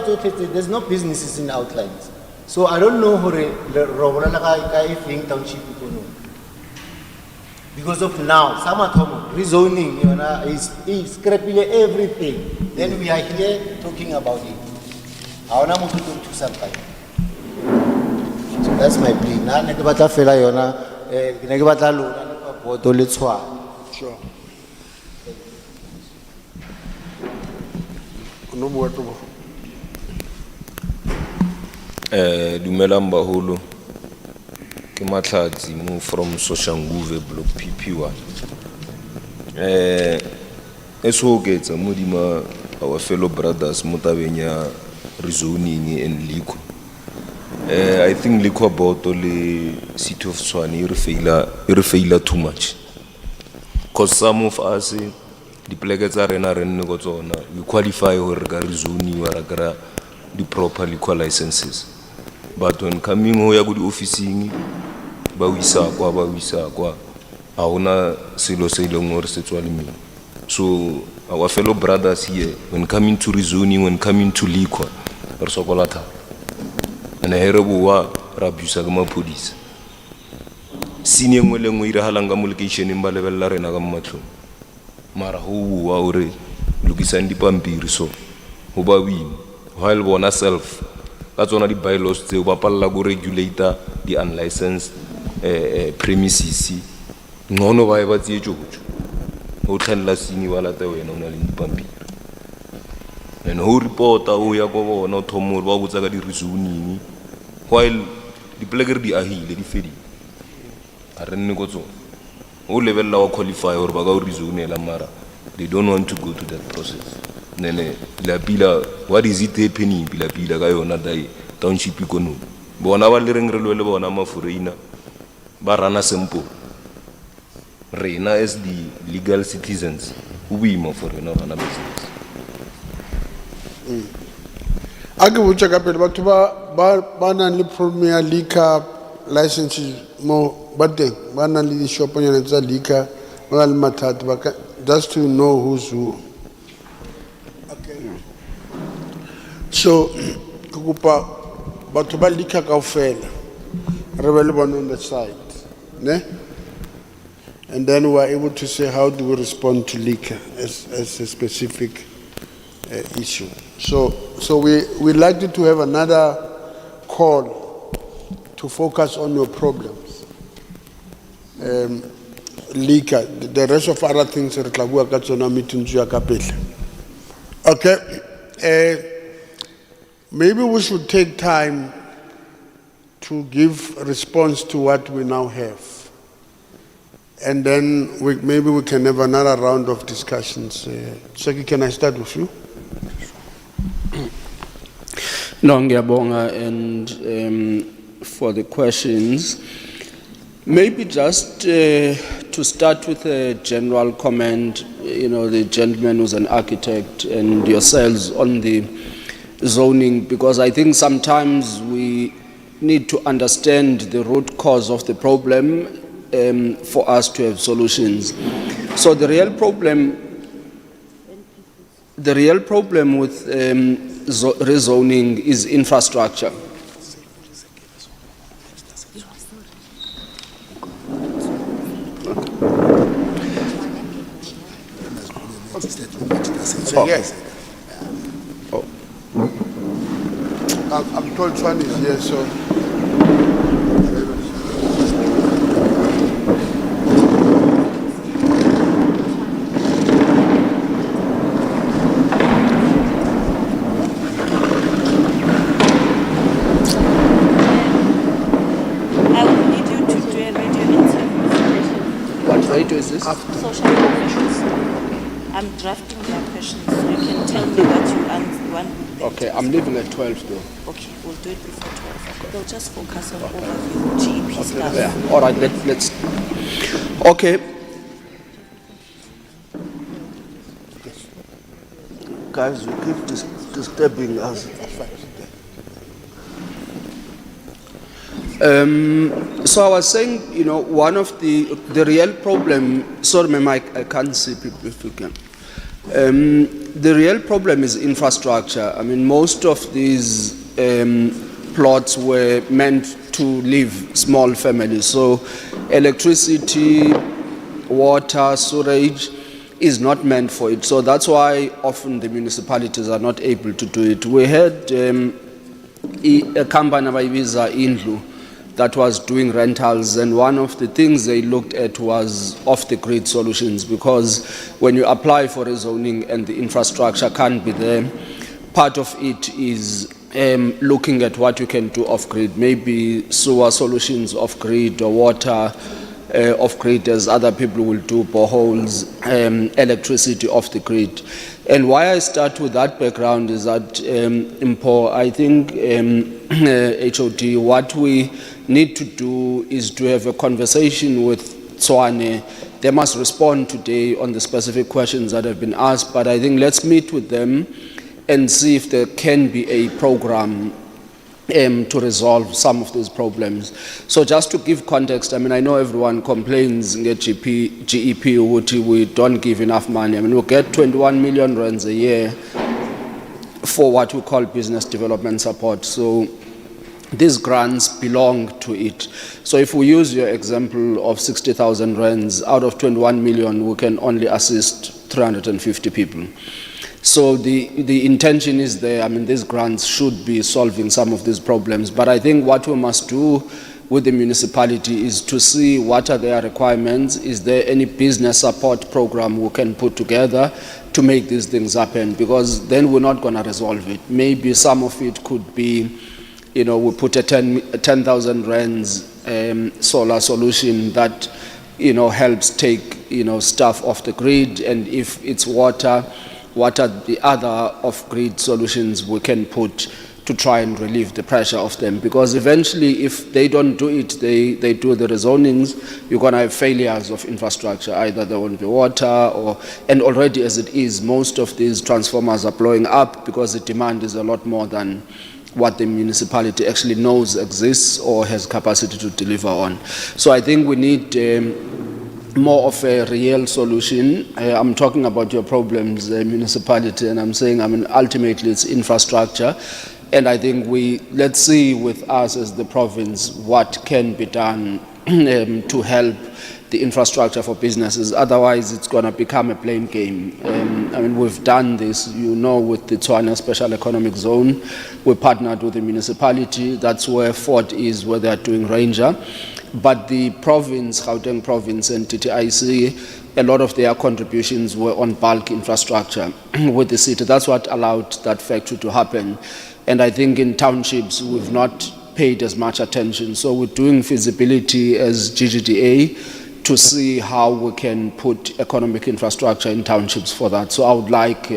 there's no businesses in outlines. So, I don't know how I think township economy. Because of now, some at home, rezoning is scrapping everything. Then we are here talking about it. I want to talk to somebody. So that's my plea. Now, I want to feel sure. No more to Dumelang baholo. Ke Matlhatsi mo from Soshanguve block PP1. Eso getsa modima our fellow brothers mo tabeng ya rezoning and liquor. I think liquor board le city of Tshwane e re faila too much. Cause some of us the places tsa rena re nne go tsona we qualify hore re ka rezoning wa ra kra the proper liquor licenses. But when coming ho ya go di officing ba wisa kwa a hona selo se ileng hore se tswa le me. So our fellow brothers here, when coming to rezoning, when coming to liquor, re sokola thata. And here boa ra busa ka mapodisa. scene engwe le engwe irahalang ka mo locationeng ba lebella rena ka matlong mara ho bua hore lokisang dipampiri so ho ba win while bona self ka tsona di bylaws tseo ba palla go regulator di unlicensed premises ngono ba e ba tsietjo ho tlhella sini wala ta wena ona le dipampiri and ho reporta o ya go bona o thomo ba botsa ka di reasoning while di plagger di ahile di fedi a re nne go tsona o lebella wa qualify or ba ga o reasonela mara they don't want to go to that process nene la pila what is it happening pila ka yona dai township economy bona ba le reng re le bona mafureina ba rana simple rena as the legal citizens who we more for rana business Ake botsa ka pele batho ba nang le premier liquor licenses mo ba teng ba nang le dishoponyana tsa liquor ba na le mathata ba just to know who's who. Okay. So ke kopa batho ba liquor kaofela re be le bona on the side ne, and then we are able to say how do we respond to liquor as a specific issue. So we like you to have another call to focus on your problems. Liquor, the rest of other things re tla bua ka tsona meeting ya ka pele. Okay. Maybe we should take time to give response to what we now have. And then maybe we can have another round of discussions. Seki, can I start with you? No, ngiyabonga, and for the questions. Maybe just to start with a general comment, you know, the gentleman who's an architect and yourselves on the zoning, because I think sometimes we need to understand the root cause of the problem for us to have solutions. So the real problem with rezoning is infrastructure. Yes. Oh. I'm told Tshwane is here, so. I will need you to do a radio interview. What radio is this? Social questions. I'm drafting their questions, so you can tell me what you want. Okay, I'm leaving at 12 though. Okay, we'll do it before 12. Okay. They'll just focus on overview, GEP stuff. Yeah. All right, let's. Okay. Guys, you keep disturbing us. So I was saying, you know, one of the real problem. Sorry, my mic, I can't see people if you can. The real problem is infrastructure. I mean, most of these plots were meant to live small families. So electricity, water, sewage is not meant for it. So that's why often the municipalities are not able to do it. We had a company abayibiza Indlu that was doing rentals, and one of the things they looked at was off-the-grid solutions, because when you apply for a zoning and the infrastructure can't be there, part of it is looking at what you can do off-grid, maybe sewer solutions off-grid or water off-grid, as other people will do, boreholes, electricity off-the-grid. And why I start with that background is that, I think, HOD, what we need to do is to have a conversation with Tshwane. They must respond today on the specific questions that have been asked, but I think let's meet with them and see if there can be a program to resolve some of these problems. So just to give context, I mean, I know everyone complains in GEP, we don't give enough money. I mean, we get 21 million rands a year for what we call business development support. So these grants belong to it. So if we use your example of 60,000 rands, out of 21 million, we can only assist 350 people. So the intention is there. I mean, these grants should be solving some of these problems. But I think what we must do with the municipality is to see what are their requirements. Is there any business support program we can put together to make these things happen? Because then we're not going to resolve it. Maybe some of it could be, you know, we put a 10,000 rands solar solution that, you know, helps take, you know, stuff off the grid. And if it's water, what are the other off-grid solutions we can put to try and relieve the pressure of them? Because eventually, if they don't do it, they do the rezonings, you're going to have failures of infrastructure. Either there won't be water, or, and already as it is, most of these transformers are blowing up because the demand is a lot more than what the municipality actually knows exists or has capacity to deliver on. So I think we need more of a real solution. I'm talking about your problems, municipality, and I'm saying, I mean, ultimately it's infrastructure. And I think let's see with us as the province what can be done to help the infrastructure for businesses. Otherwise, it's going to become a blame game. I mean, we've done this, you know, with the Tshwane Special Economic Zone. We partnered with the municipality. That's where Fort is, where they're doing Ranger. But the province, Gauteng province and TTIC, a lot of their contributions were on bulk infrastructure with the city. That's what allowed that factory to happen. And I think in townships, we've not paid as much attention. So we're doing feasibility as GGDA to see how we can put economic infrastructure in townships for that. So I would like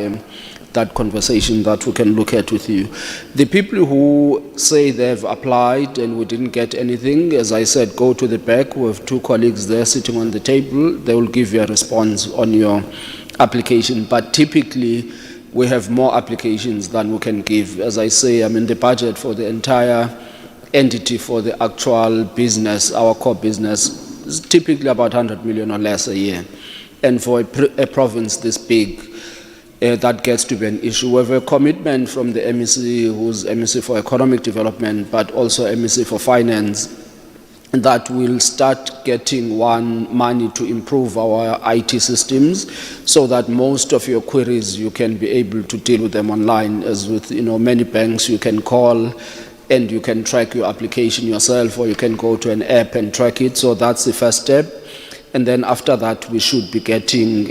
that conversation that we can look at with you. The people who say they've applied and we didn't get anything, as I said, go to the back. We have 2 colleagues there sitting on the table. They will give you a response on your application. But typically, we have more applications than we can give. As I say, I mean, the budget for the entire entity for the actual business, our core business, is typically about 100 million or less a year. And for a province this big, that gets to be an issue. We have a commitment from the MEC, who's MEC for Economic Development, but also MEC for Finance, that will start getting money to improve our IT systems so that most of your queries you can be able to deal with them online. As with, you know, many banks, you can call and you can track your application yourself, or you can go to an app and track it. So that's the first step. And then after that, we should be getting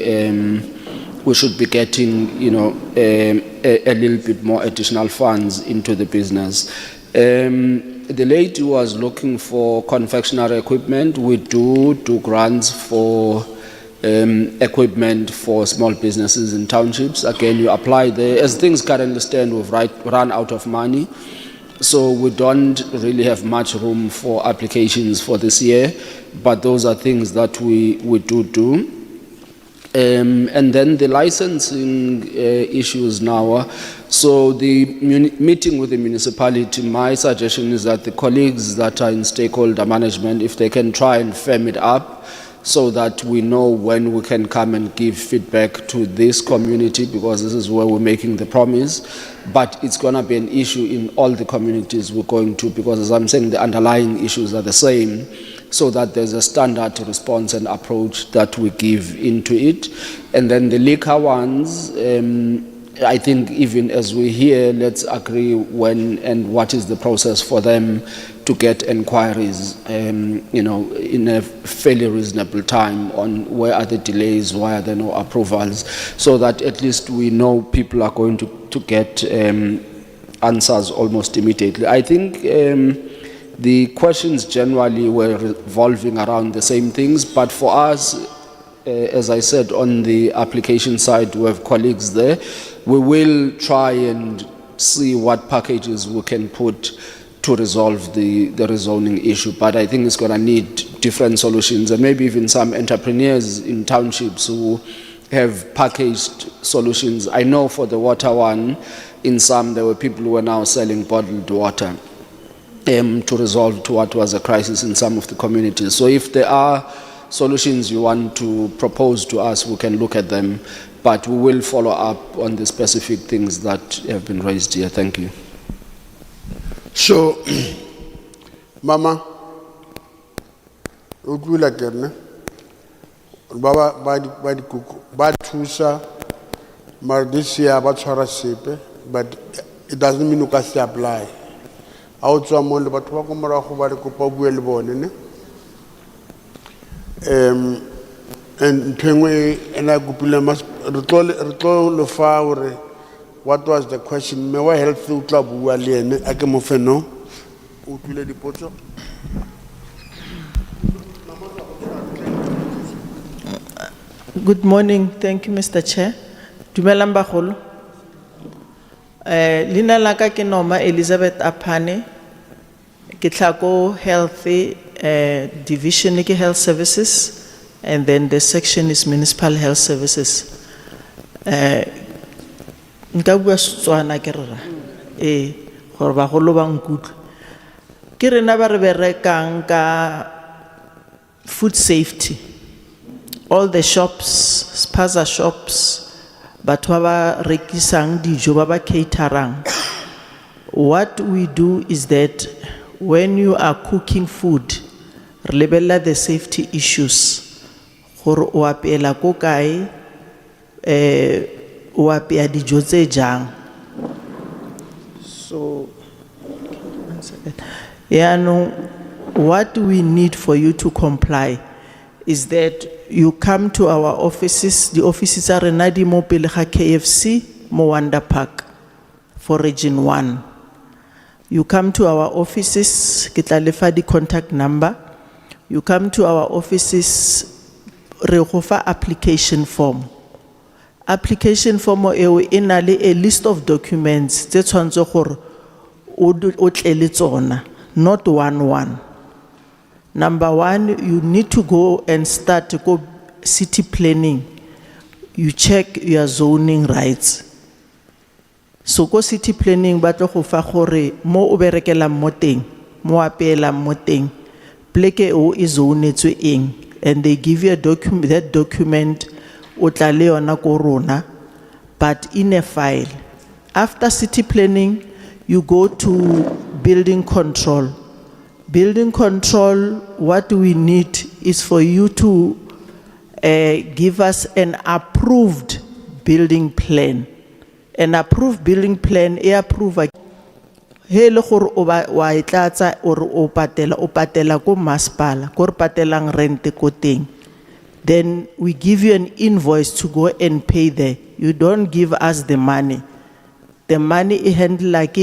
you know, a little bit more additional funds into the business. The lady was looking for confectionery equipment. We do grants for equipment for small businesses in townships. Again, you apply there. As things currently stand, we've run out of money. So we don't really have much room for applications for this year. But those are things that we do. And then the licensing issues now. So the meeting with the municipality, my suggestion is that the colleagues that are in stakeholder management, if they can try and firm it up so that we know when we can come and give feedback to this community, because this is where we're making the promise. But it's going to be an issue in all the communities we're going to, because as I'm saying, the underlying issues are the same, so that there's a standard response and approach that we give into it. And then the liquor ones, I think even as we hear, let's agree when and what is the process for them to get inquiries, you know, in a fairly reasonable time on where are the delays, why are there no approvals, so that at least we know people are going to get answers almost immediately. I think the questions generally were revolving around the same things, but for us, as I said, on the application side, we have colleagues there. We will try and see what packages we can put to resolve the rezoning issue, but I think it's going to need different solutions, and maybe even some entrepreneurs in townships who have packaged solutions. I know for the water one, in some there were people who were now selling bottled water to resolve to what was a crisis in some of the communities. So if there are solutions you want to propose to us, we can look at them, but we will follow up on the specific things that have been raised here. Thank you. So Mama, utlwile ke ne? Ba di kuku, ba thusa, mara this year ba tshwara sepe, but it doesn't mean you can still apply. Ha o tswa mo le batho ba ko morago ba re kopa o bue le bone ne? And Tshwane and I kopile mas re tlo le fa hore what was the question? Me wa health o tla bua le ene a ke mo fe no. O tlile dipotso. Good morning. Thank you, Mr. Chair. Dumelang bagolo. Lina la ka ke Noma Elizabeth Apane. Ke tlhako healthy division ke health services, and then the section is municipal health services. Nka bua Setswana ke rera. Gore bagolo ba nkutlwe. Ke rena ba re berekang ka food safety. All the shops, spaza shops, batho ba rekisang dijo ba ba caterang. What we do is that when you are cooking food, re lebella the safety issues. Gore o apela ko kae, o apea dijo tse jang. So, what we need for you to comply is that you come to our offices. The offices are renadi mo pele ga KFC, mo Wonder Park for Region 1. You come to our offices, ke tla lefa di contact number. You come to our offices, re go fa application form. Application form eo e na le a list of documents tse tshwanetse gore o tle le tsona, not one. Number 1, you need to go and start to go city planning. You check your zoning rights. So go city planning ba tlo go fa gore mo o berekela mo teng, mo apela mo teng, pleke o izonetswe eng, and they give you a document. That document o tla le yona ko rona, but in a file. After city planning, you go to building control. Building control, what we need is for you to give us an approved building plan. An approved building plan, approve. Hele gore o wa itlatsa or o patela ko masipala, ko re patelang rent ko teng. Then we give you an invoice to go and pay there. You don't give us the money. The money is handled like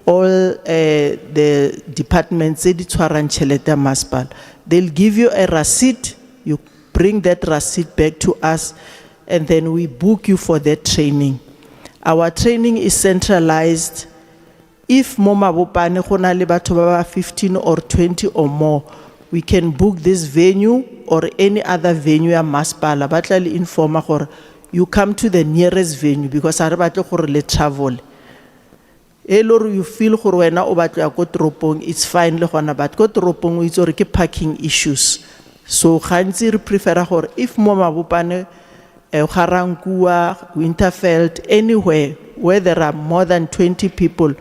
all the departments, they'll give you a receipt. You bring that receipt back to us, and then we book you for that training. Our training is centralized. If mo Mabopane go na le batho ba 15 or 20 or more, we can book this venue or any other venue ya masipala. Ba tla le informa gore you come to the nearest venue, because a re batle gore le travel. Elor you feel gore wena o batla go toropong, it's fine le gona, but go toropong o itse gore ke parking issues. So gantsi re prefer gore if mo Mabopane, Garankua, Winterfeld, anywhere where there are more than 20 people,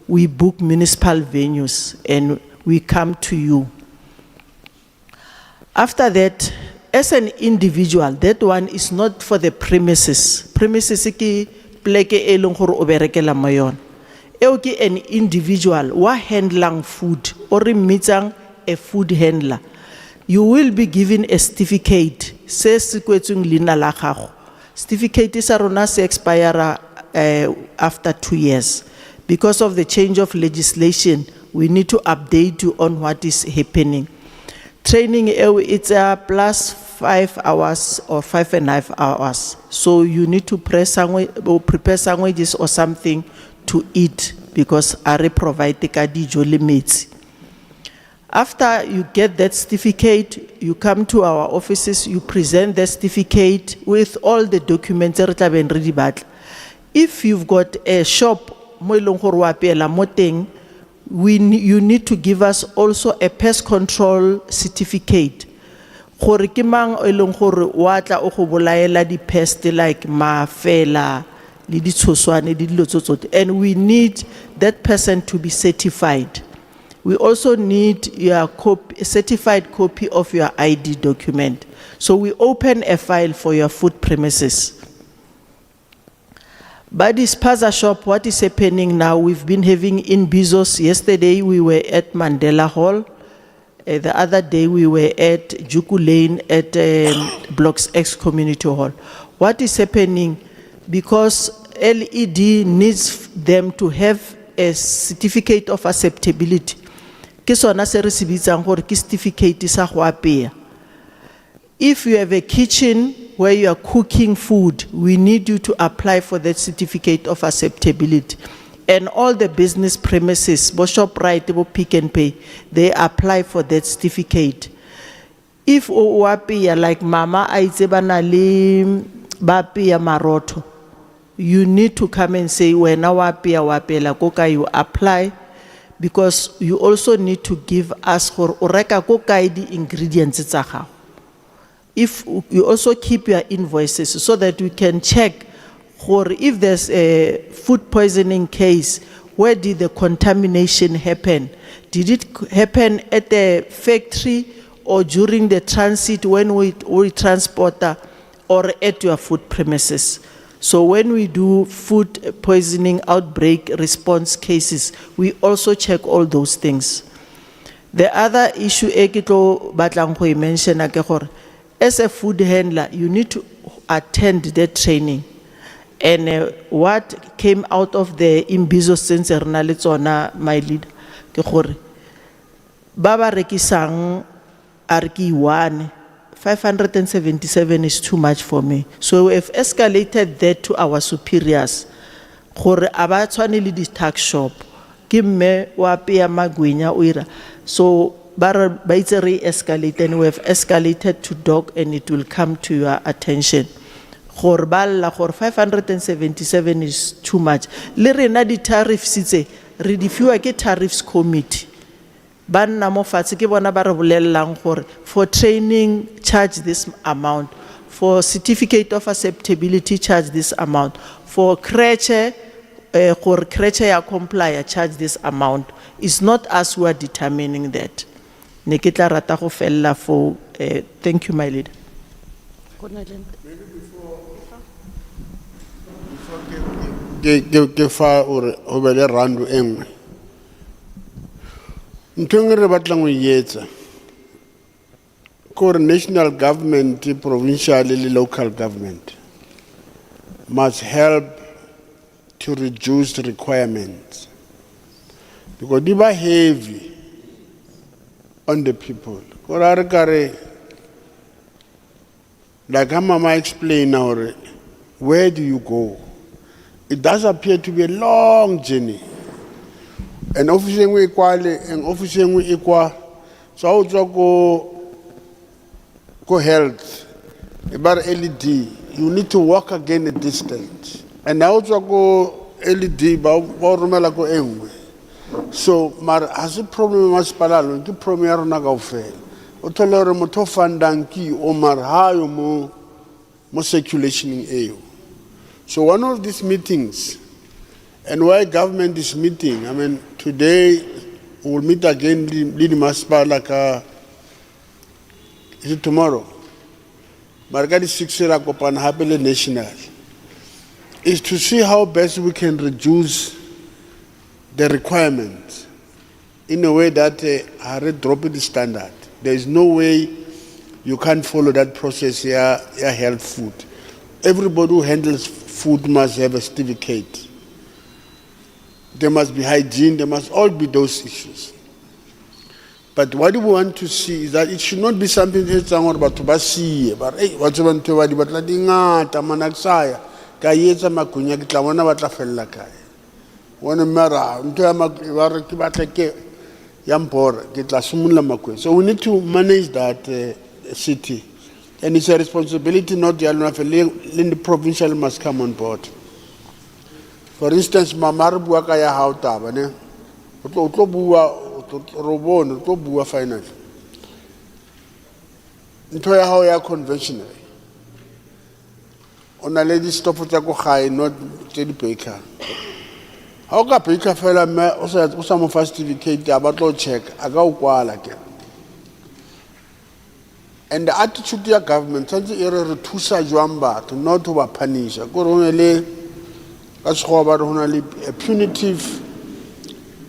we book municipal venues and we come to you. After that, as an individual, that one is not for the premises. Premises ki pleke e leng gore o berekela mo yona. Eo ke an individual wa handlang food or mitsang a food handler. You will be given a certificate. Se sekwetseng lina la gago. Certificate sa rona se expire after 2 years. Because of the change of legislation, we need to update you on what is happening. Training, it's a plus 5 hours or 5.5 hours. So you need to prepare sandwiches or something to eat, because are provide dijo le metsi. After you get that certificate, you come to our offices, you present the certificate with all the documents. If you've got a shop, you need to give us also a pest control certificate. Gore ke mang o leng gore wa tla o go bolaela di pest like mafela le di tshoswane di dilo tsotsotse, and we need that person to be certified. We also need your a certified copy of your ID document. So we open a file for your food premises. By this Spaza shop, what is happening now? We've been having Imbizo. Yesterday we were at Mandela Hall. The other day we were at Juku Lane at Blocks X Community Hall. What is happening? Because LED needs them to have a certificate of acceptability. If you have a kitchen where you are cooking food, we need you to apply for that certificate of acceptability. And all the business premises, ShopRite, Pick and Pay, they apply for that certificate. If Oapia, like Mama Aizebanali, Bapia Maroto, you need to come and say, when Wapia Koka, you apply, because you also need to give us for Oreka Koka the ingredients. If you also keep your invoices so that we can check or if there's a food poisoning case, where did the contamination happen? Did it happen at the factory or during the transit when we transport or at your food premises? So when we do food poisoning outbreak response cases, we also check all those things. The other issue Ekito Batlangwe mentioned, as a food handler, you need to attend the training. And what came out of the Imbizo sense my lead, Baba Rekisang Arki 1, 577 is too much for me. So we have escalated that to our superiors. Gore abatswane le di tax shop. Give me wapia magwinya uira. So ba itse re escalate, and we have escalated to DOC, and it will come to your attention. Gore balla gore 577 is too much. Le rena di tariffs itse re di fiwa ke tariffs committee. Banna mo fatshe ke bona ba re bolellang gore for training charge this amount, for certificate of acceptability charge this amount, for creche gore creche ya comply charge this amount. It's not us who are determining that. Ne ke tla rata go fella for thank you, my leader. Ke fa ore o be le randu engwe ntwe re batlang go yetsa core national government, provincial le local government must help to reduce the requirements because they are heavy on the people. Like how Mama explained now, where do you go? It does appear to be a long journey. And officing we equally and officing we equal. So I would go health. About LED, you need to walk again a distance. And I also go LED, but go anyway. So, mar has a problem with Spalalo, the premier Nagaufe. Otolore Motofandanki or Marhayo mo circulation in EU. So one of these meetings, and why government is meeting, I mean, today we'll meet again, Lidi Maspalaka, is it tomorrow? Margadi Sixera Kopan Happily National, is to see how best we can reduce the requirements in a way that are dropping the standard. There is no way you can't follow that process here, health food. Everybody who handles food must have a certificate. There must be hygiene, there must all be those issues. But what we want to see is that it should not be something that's about to see, but hey, what's about to but Ladinga, Tamanaxaya, Kayeta Makunya, Klawana Batafella Kai. One mara, so we need to manage that city. And it's a responsibility not the the provincial must come on board. For instance, Mamar Buakaya Hautabane, Utobua, Robon, Utobua finance. Ntoya Hoya conventional. On a lady stop at High, not Teddy Baker. ha o ka baker fela mme o sa mo fa certificate a ba tlo check a ka o kwala ke. And the attitude ya government tshwantse e re thusa jwang batho not to ba punisha ko re le ka sekgowa ba re ho na le punitive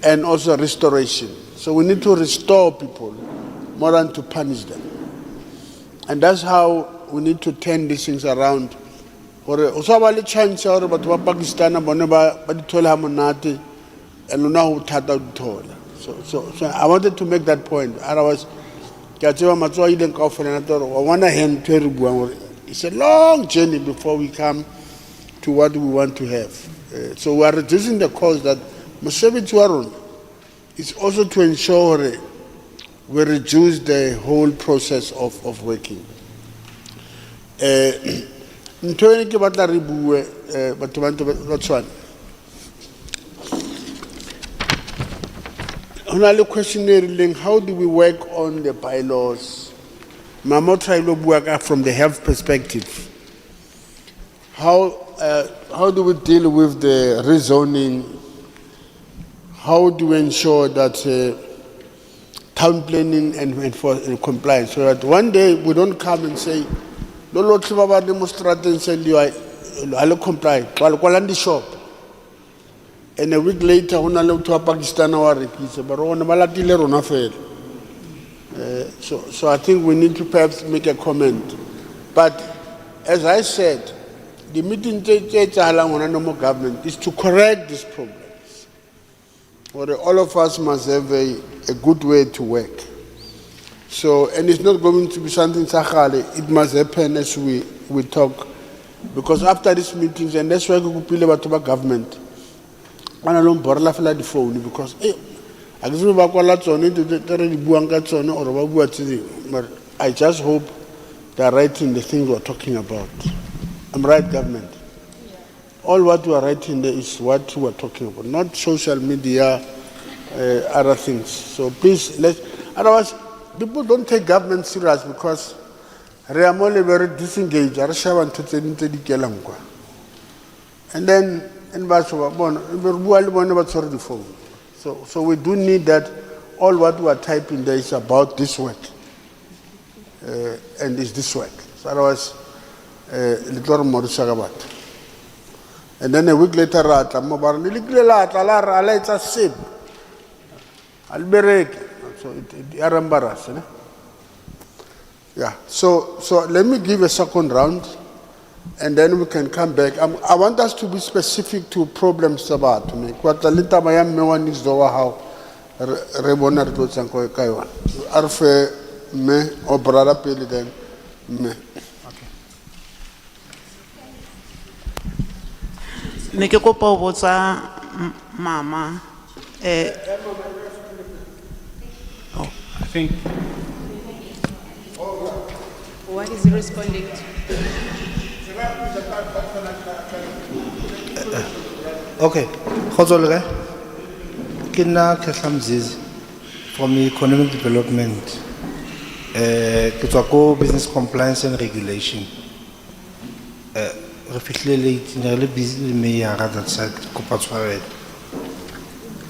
and also restoration. So we need to restore people more than to punish them. And that's how we need to turn these things around. Gore o sa ba le chance ya gore batho ba Pakistan bone ba di thola ha monate and lona ho thata di thola. So I wanted to make that point. Otherwise ke a tseba matsoa ileng kaofela na toro wa wana hen to re buang gore it's a long journey before we come to what we want to have. So we are reducing the cost that mosebetsi wa rona is also to ensure we reduce the whole process of working. Ntho e ke batla re bue batho ba Tshwane. On a questionnaire link, how do we work on the bylaws? Mamo try to work from the health perspective. How do we deal with the rezoning? How do we ensure that town planning and for compliance, so that one day we don't come and say, "Lolo tliba demonstrate and say you are comply." Kwalandi shop. And a week later, when I look to Pakistan, so I think we need to perhaps make a comment. But as I said, the meeting government is to correct these problems. Or all of us must have a good way to work. So, and it's not going to be something sakhale. It must happen as we talk, because after these meetings, and that's why we appeal about government. I don't borla fela di phone because I just ba kwala tsone tere di buang ka tsone or ba bua tse. But I just hope they are writing the things we are talking about. I'm right, government. All what we are writing there is what we are talking about, not social media, other things. So please, otherwise people don't take government serious because they are more very disengaged. And then so we do need that all what we are typing there is about this work and is this work. So otherwise little more shagabat. And then a week later so it embarrassing. Yeah. So let me give a second round. And then we can come back. I want us to be specific to problems about to make. What the little I am, no one is over how Rebona to Sanko Kaiwan. Arfe me or brother Peli then me. Neke kopa ho botsa mama I think what is he responding to? Okay, Khozolga, Kina Keslamziz from Economic Development, Kitwako Business Compliance and Regulation. Reflectly, nearly busy me that side, Kopatware.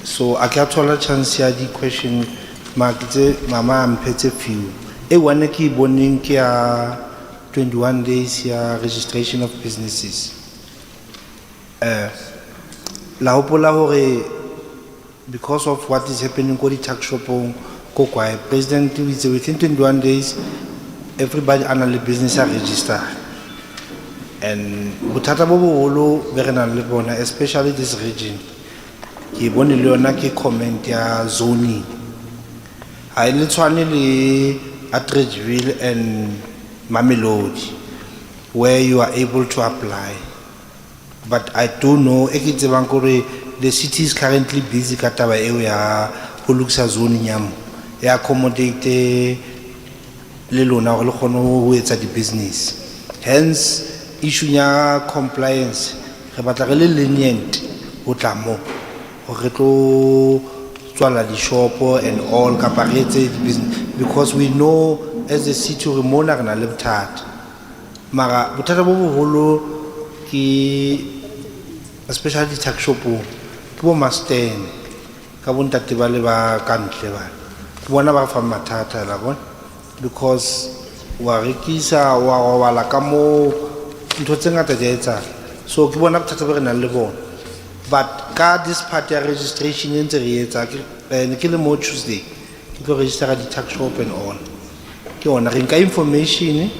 So I got a chance here the question, Mama, I'm petty few. A one key boning kia 21 days here registration of businesses. La hopola hore because of what is happening ko di tax shopong ko kwa president within 21 days everybody annual business are register. And botata bo boholo be re nang le bona especially this region ke bone le yona ke comment ya zoning ha ile Tshwane le Atteridgeville and Mamelodi where you are able to apply. But I do know the city is currently busy kataba area who looks at zoning yam accommodate le lona go le kgone ho etsa di business. Hence issue ya compliance re batla re le lenient ho tla mo ho re tlo tswala di shop and all kaparetse di business because we know as a city re mona re na le bothata mara bothata bo boholo ke especially tax shop bo Mastene ka bontate ba le ba kantle ba ke bona ba fa mathata la bona because wa rekisa wa wala ka mo ntho tse ngata di etsa so ke bona bothata ba re nang le bona but ka this part ya registration e ntse re etsa ke le mo Tuesday ke tlo register di tax shop and all ke ona re nka information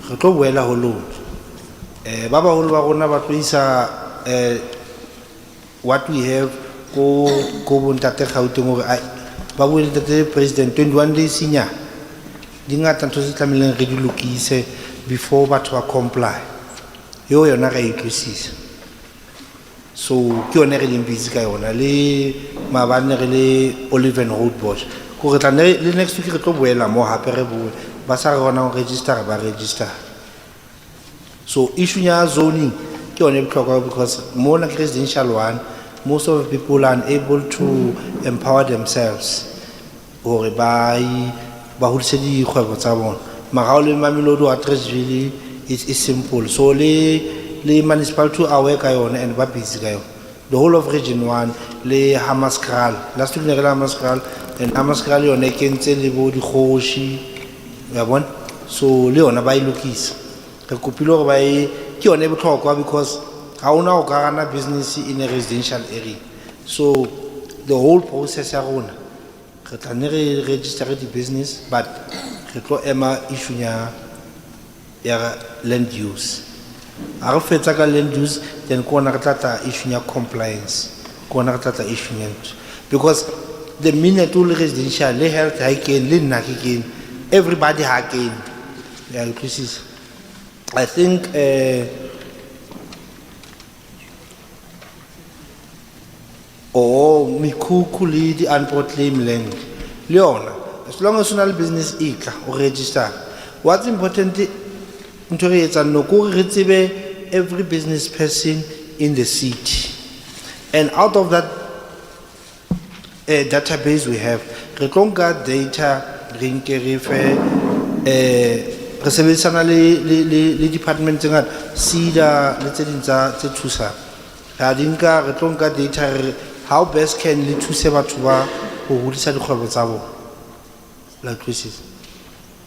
re tlo boela ho lona ba baholo ba rona ba tlo isa what we have go bontate Gauteng gore ba buile ntate president 21 days nya di ngata ntho se tlameleng re di lokise before batho ba comply yo yona ga itlosisa so ke yone re leng busy ka yona le mabane re le Oliven Road Bosch go re tla le next week re tlo boela mo hape re bue ba sa re gona go register ba register so issue ya zoning ke yone botlhokwa because more like residential one most of the people are unable to empower themselves gore ba hodise di kgwebo tsa bona magao le Mamelodi wa Tresville is simple so le municipality aware ka yona and ba busy ka yona the whole of region 1 le Hammaskral last week ne re la Hammaskral and Hammaskral yone ke ntse le bo di khoshi ya bona so le yona ba ilokisa re kopile gore ba ke yone botlhokwa because ha una o ka rana business in a residential area so the whole process ya rona re tla ne re register the business but re tlo ema issue ya land use a re fetsa ka land use then kona re tla issue ya compliance kona re tla issue ya because the minute all residential le health ha gain le nna ke gain everybody ha gain yeah inclusive I think mikhukhu le di unproclaimed land leona as long as national business itla o register what's important ntho re etsa no go re tsebe every business person in the city and out of that database we have re tlonka data re nke re fe re sebedisana le department tse ngata SIDA le tse ding tsa thusa ha dinka re tlonka data how best can le thuse batho ba go hodisa dikgwebo tsa bona la twisisa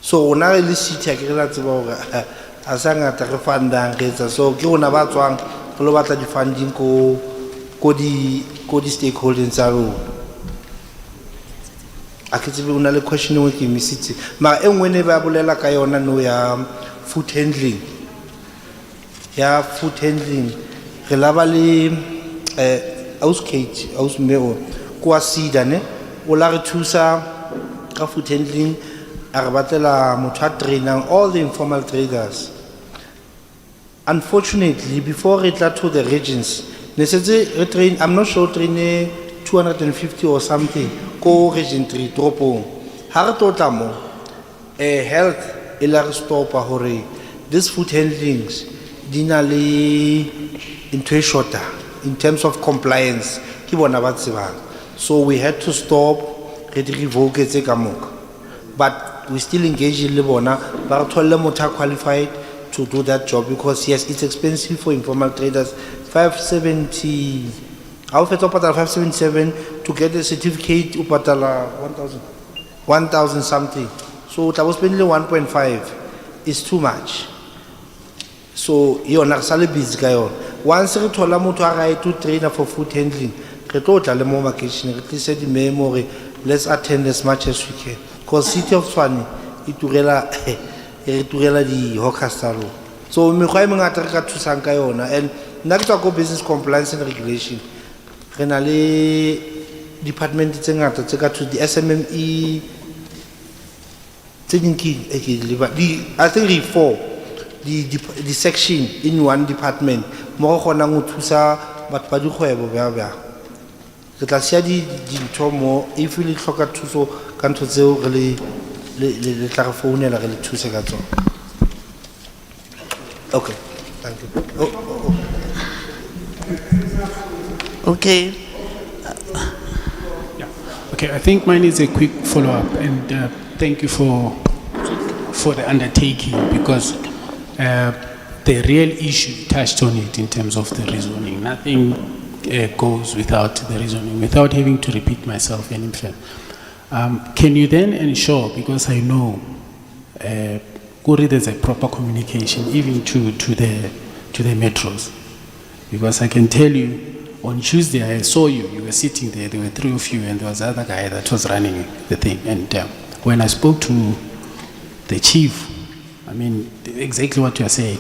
so ona le city a ke re la tseba gore a sa ngata re fundang re etsa so ke rona ba tswang re lo batla di funding ko di stakeholders tsa rona a ke tsebe una le question e ke misitse ma engwe ne ba bolela ka yona no ya food handling re laba le ausmeo kwa SIDA ne o la re thusa ka food handling a re batlela motho a trainang all the informal traders unfortunately before it to the regions ne setse re train I'm not sure train 250 or something ko region 3 tropong ha re totla mo health e la re stopa hore this food handlings dina le into shorter in terms of compliance ki bona ba tsebang so we had to stop re di revoke tse ka moka but we still engage le bona ba re tholle motho qualified to do that job because yes it's expensive for informal traders 570 how fetsa patala 577 to get a certificate u patala 1000 something so tla bo spend le 1.5 is too much so yona re sale busy ka yona once re thola motho a right to trainer for food handling re tlo tla le mo vacation re tlise di memory let's attend as much as we can because city of Tshwane e turela di hawkers tsa rona so mekgwa e mengata re ka thusang ka yona and nna ke tswa ko business compliance and regulation re na le department tse ngata tse ka thusa di SMME tse dinki I think re 4 the section in one department mo go gona go thusa batho ba dikgwebo bja re tla sia di ntho mo if le tlhoka thuso ka ntho tseo re le tla re founela re le thuse ka tsona okay thank you okay Okay, I think mine is a quick follow-up, and thank you for the undertaking, because the real issue touched on it in terms of the reasoning. Nothing goes without the reasoning, without having to repeat myself any further. Can you then ensure, because I know there's a proper communication even to the metros, because I can tell you on Tuesday I saw you were sitting there were 3 of you and there was another guy that was running the thing, and when I spoke to the chief, I mean exactly what you are saying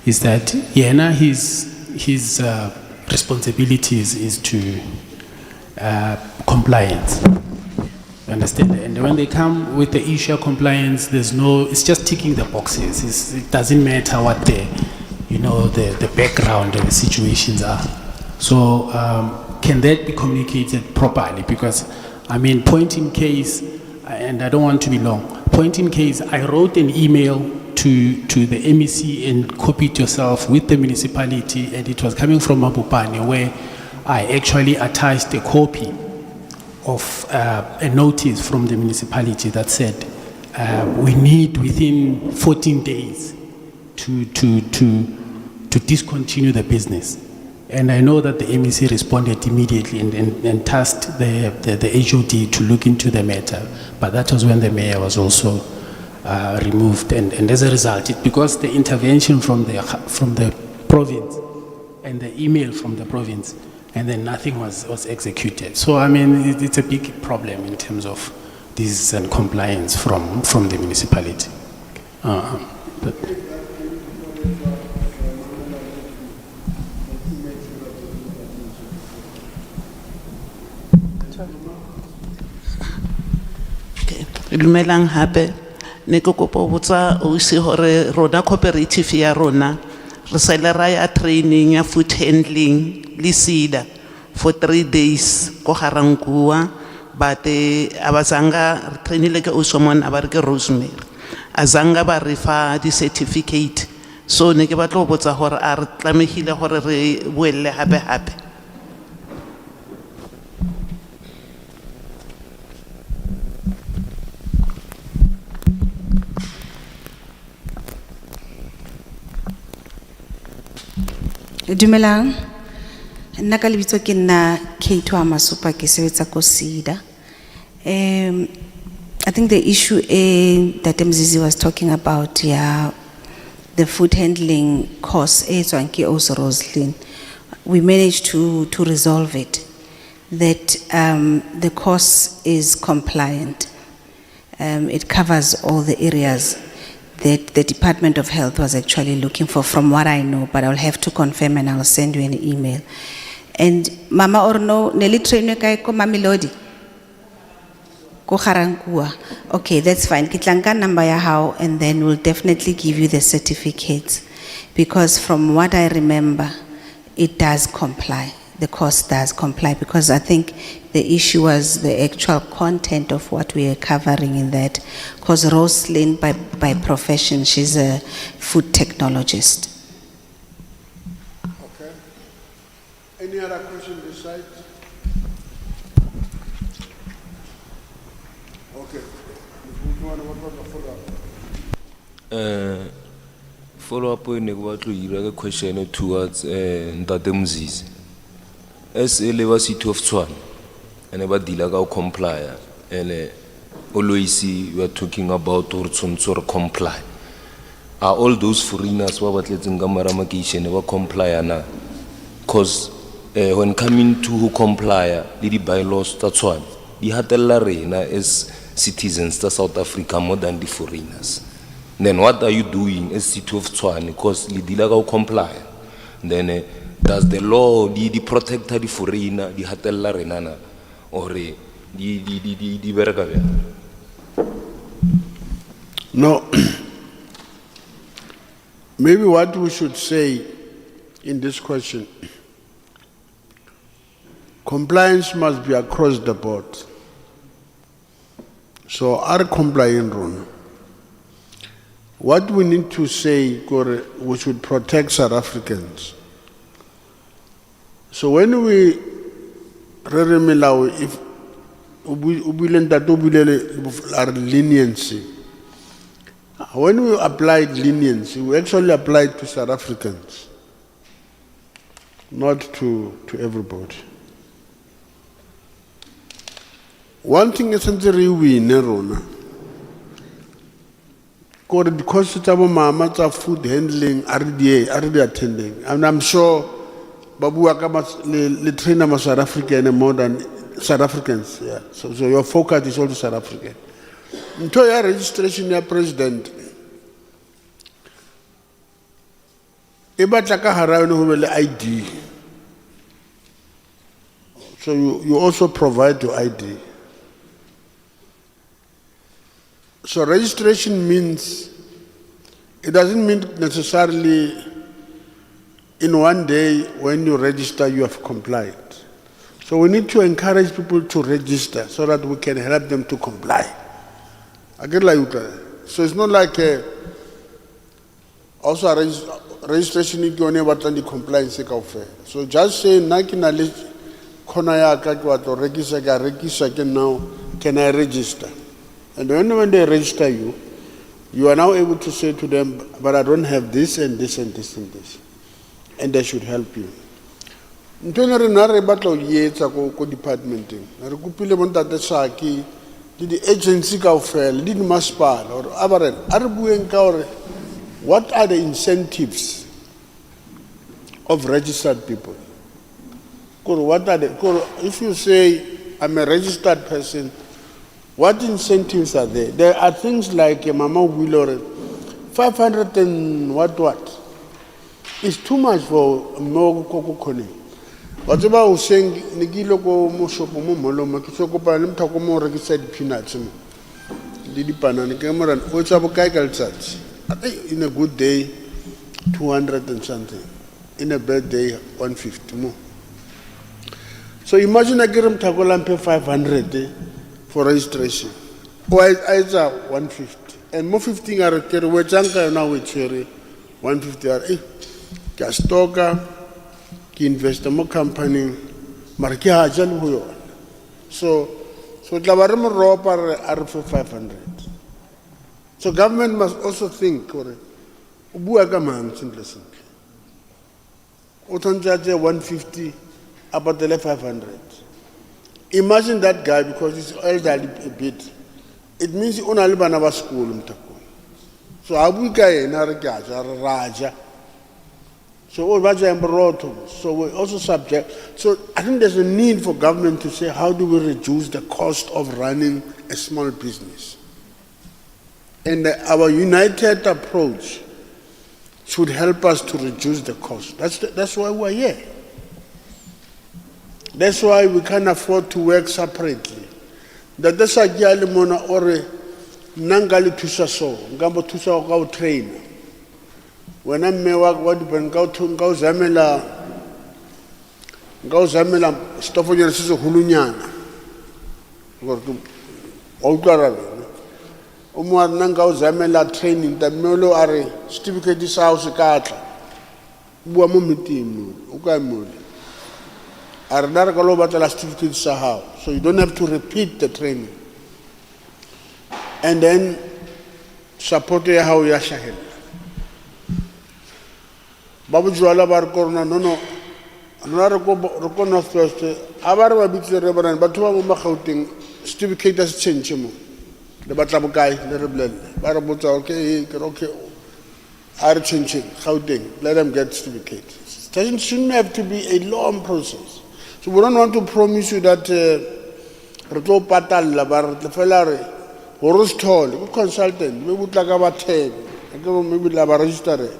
is that his responsibilities is to compliance. You understand? And when they come with the issue of compliance, it's just ticking the boxes. It doesn't matter what the background and the situations are. So can that be communicated properly? Because I mean, point in case, and I don't want to be long, point in case, I wrote an email to the MEC and copied yourself with the municipality, and it was coming from Mabopane, where I actually attached a copy of a notice from the municipality that said we need within 14 days to discontinue the business. And I know that the MEC responded immediately and tasked the HOD to look into the matter. But that was when the mayor was also removed. And as a result, because the intervention from the province and the email from the province, and then nothing was executed. So I mean, it's a big problem in terms of this and compliance from the municipality. Dumelang hape ne ke kopa ho botsa o se hore rona cooperative ya rona re sele ra ya training ya food handling le sida for 3 days ko Garankuwa, but abazanga trainile ke usomon abarike Rosemary azanga ba refa di certificate, so ne ke batla ho botsa hore a re tlamehile hore re boelle hape. Dumelang, nna ka lebitso ke nna Kate wa Masupa ke sebetsa ko SIDA. I think the issue that Mzizi was talking about, the food handling course also Roslyn, we managed to resolve it, that the course is compliant. It covers all the areas that the Department of Health was actually looking for, from what I know, but I'll have to confirm and I'll send you an email. And Mama Orno, Nelly train kai ko Mamelodi? Ko Garankuwa. Okay, that's fine. Kitlanka number ya how, and then we'll definitely give you the certificates. Because from what I remember, it does comply. The course does comply, because I think the issue was the actual content of what we are covering in that. Because Roslyn, by profession, she's a food technologist. Okay. Any other question this side? Okay. What was the follow-up? Follow-up when you want to hear a question towards Ntate Mzizi. As a level city of Tshwane, and about the comply, and always we are talking about or comply. Are all those foreigners who are letting Gamaramakisha never comply now? Because when coming to who comply, the bylaws that's one. The Hatella Reina as citizens to South Africa more than the foreigners. Then what are you doing as city of Tshwane? Because the Dilaga comply. Then does the law the protect the foreigner, the Hatella Renana, or the Bergavia? No. Maybe what we should say in this question, compliance must be across the board. So our compliant rule, what we need to say, we should protect South Africans. So when we if our leniency, when we applied leniency, we actually applied to South Africans. not to everybody. One thing is that we win, because it's about mama, food handling, already attending, and I'm sure Babu Akama trainer was South African more than South Africans. Yeah. So your focus is also South African. Into your registration, your president. Ibataka harayo no ID. So you also provide your ID. So registration means, it doesn't mean necessarily in one day when you register you have complied. So we need to encourage people to register so that we can help them to comply. I get like so it's not like also registration is going to compliance. So just say nakina kona to register now can I register? And when they register you, you are now able to say to them, but I don't have this and this and this and this. And they should help you. Ntonere na re batla o yetsa ko department re kupile bontate Saki di agency kaofela di masipala or abaren a re bueng ka hore what are the incentives of registered people? What are if you say I'm a registered person, what incentives are there? There are things like Mama will or 500 and what? It's too much for no coco cone. What about saying Nigilo go Moshopo Moloma to Sokopa and Takomo registered peanuts? Didi Panan camera and Ochabokai such. In a good day, 200 and something. In a bad day, 150 more. So imagine I get them Tagolam pay 500 for registration. Or I 150. And more 15 are carry where Janka now with cherry 150 are Gastoka, ki invest more company, Marki Hajan Huyo. So Tlabaram Roper are for 500. So government must also think Ubuagaman simply. Utanjaje 150 about the 500. Imagine that guy because he's elderly a bit. It means he only banava school. So Abuka na Raja. So we also subject. So I think there's a need for government to say how do we reduce the cost of running a small business. And our united approach should help us to reduce the cost. That's why we're here. That's why we can't afford to work separately. That's why Gialimona or Nangali Tusa so, Gambo Tusa go train. When I'm mewak, what depend go Zamela stuff on your sister Hulunyana. Umar Nangao Zamela training, the Melo are certificate this house a cat. Buamumitim, Ukamud. So you don't have to repeat the training. And then support how you shahel. Babu Juala bar corona no. Another go north first. Abarba beats the reverend, but two Mumba certificate as change. The Batabukai, the rebel. Barabuta, okay. Are changing, Gauteng. Let them get certificate. It shouldn't have to be a long process. So we don't want to promise you that Reto Patal, the Felare, or Rostol, consultant, we would like about 10, maybe register.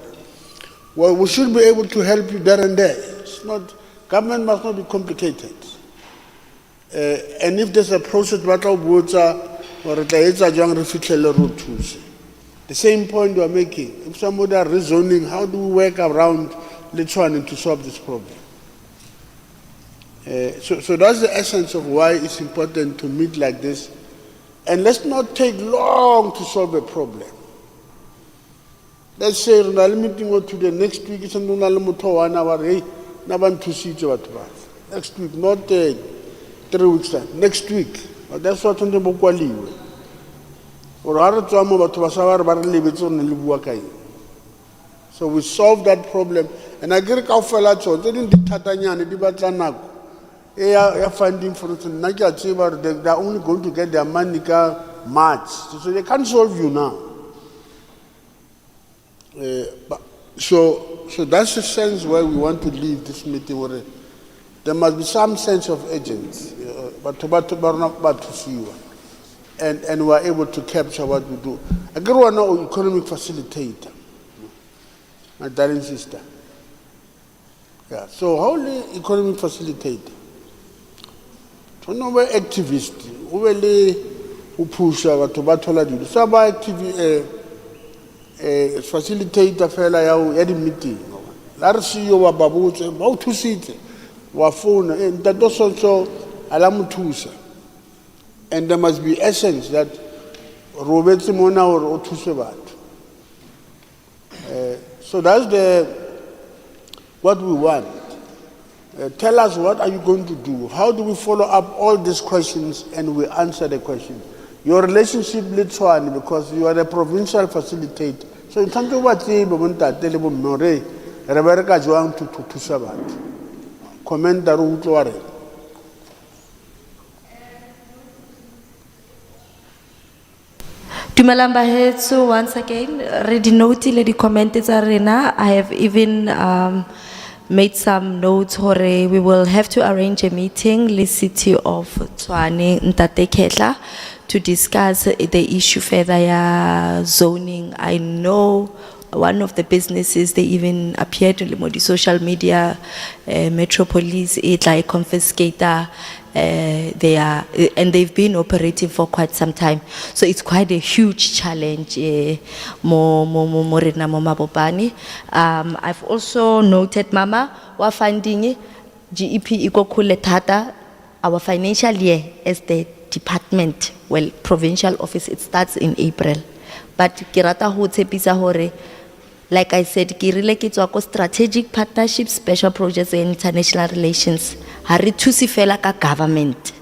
Well, we should be able to help you there and there. It's not, government must not be complicated. And if there's a process, or the same point you are making, if somebody are rezoning, how do we work around Tshwane to solve this problem? So that's the essence of why it's important to meet like this. And let's not take long to solve a problem. Let's say we're meeting to the next week, it's 1 hour, next week, not 3 weeks time, next week. But that's what I'm talking about. So we solve that problem and I get kaofela tsone tse ding di thatanyane di batla nako ya funding. For instance, nna ke a tseba hore they are only going to get their money ka March, so they can't solve you now. So that's the sense where we want to leave this meeting, where there must be some sense of urgency, but to see one, and we are able to capture what we do. I get one economic facilitator, my darling sister. Yeah, so only economic facilitator. So no way activist, who will push our to so about facilitator fela ya di meeting. La re see yo ba babotse ba o thusitse wa phone ntato so ala mothusa, and there must be essence that robetse mona or o thuse batho. So that's what we want. Tell us, what are you going to do? How do we follow up all these questions and we answer the question? Your relationship with Tshwane, because you are a provincial facilitator. So in terms of what you want to tell you, Rebecca Joan to Sabat. Comment the root. Dumelang bahetso, once again, ready note le commented arena. I have even made some notes hore we will have to arrange a meeting with City of Tshwane Ntate Ketla to discuss the issue further ya zoning. I know one of the businesses, they even appeared on the social media, Metropolis, it like confiscator. They are, and they've been operating for quite some time. So it's quite a huge challenge. Mabopane. I've also noted, Mama, we're finding GEP iko kule tata. Our financial year as the department, well, provincial office, it starts in April. But kirata ho tshepisa hore, like I said, kirile ke tswa ko strategic partnerships, special projects and international relations. Ha re thusi fela ka government.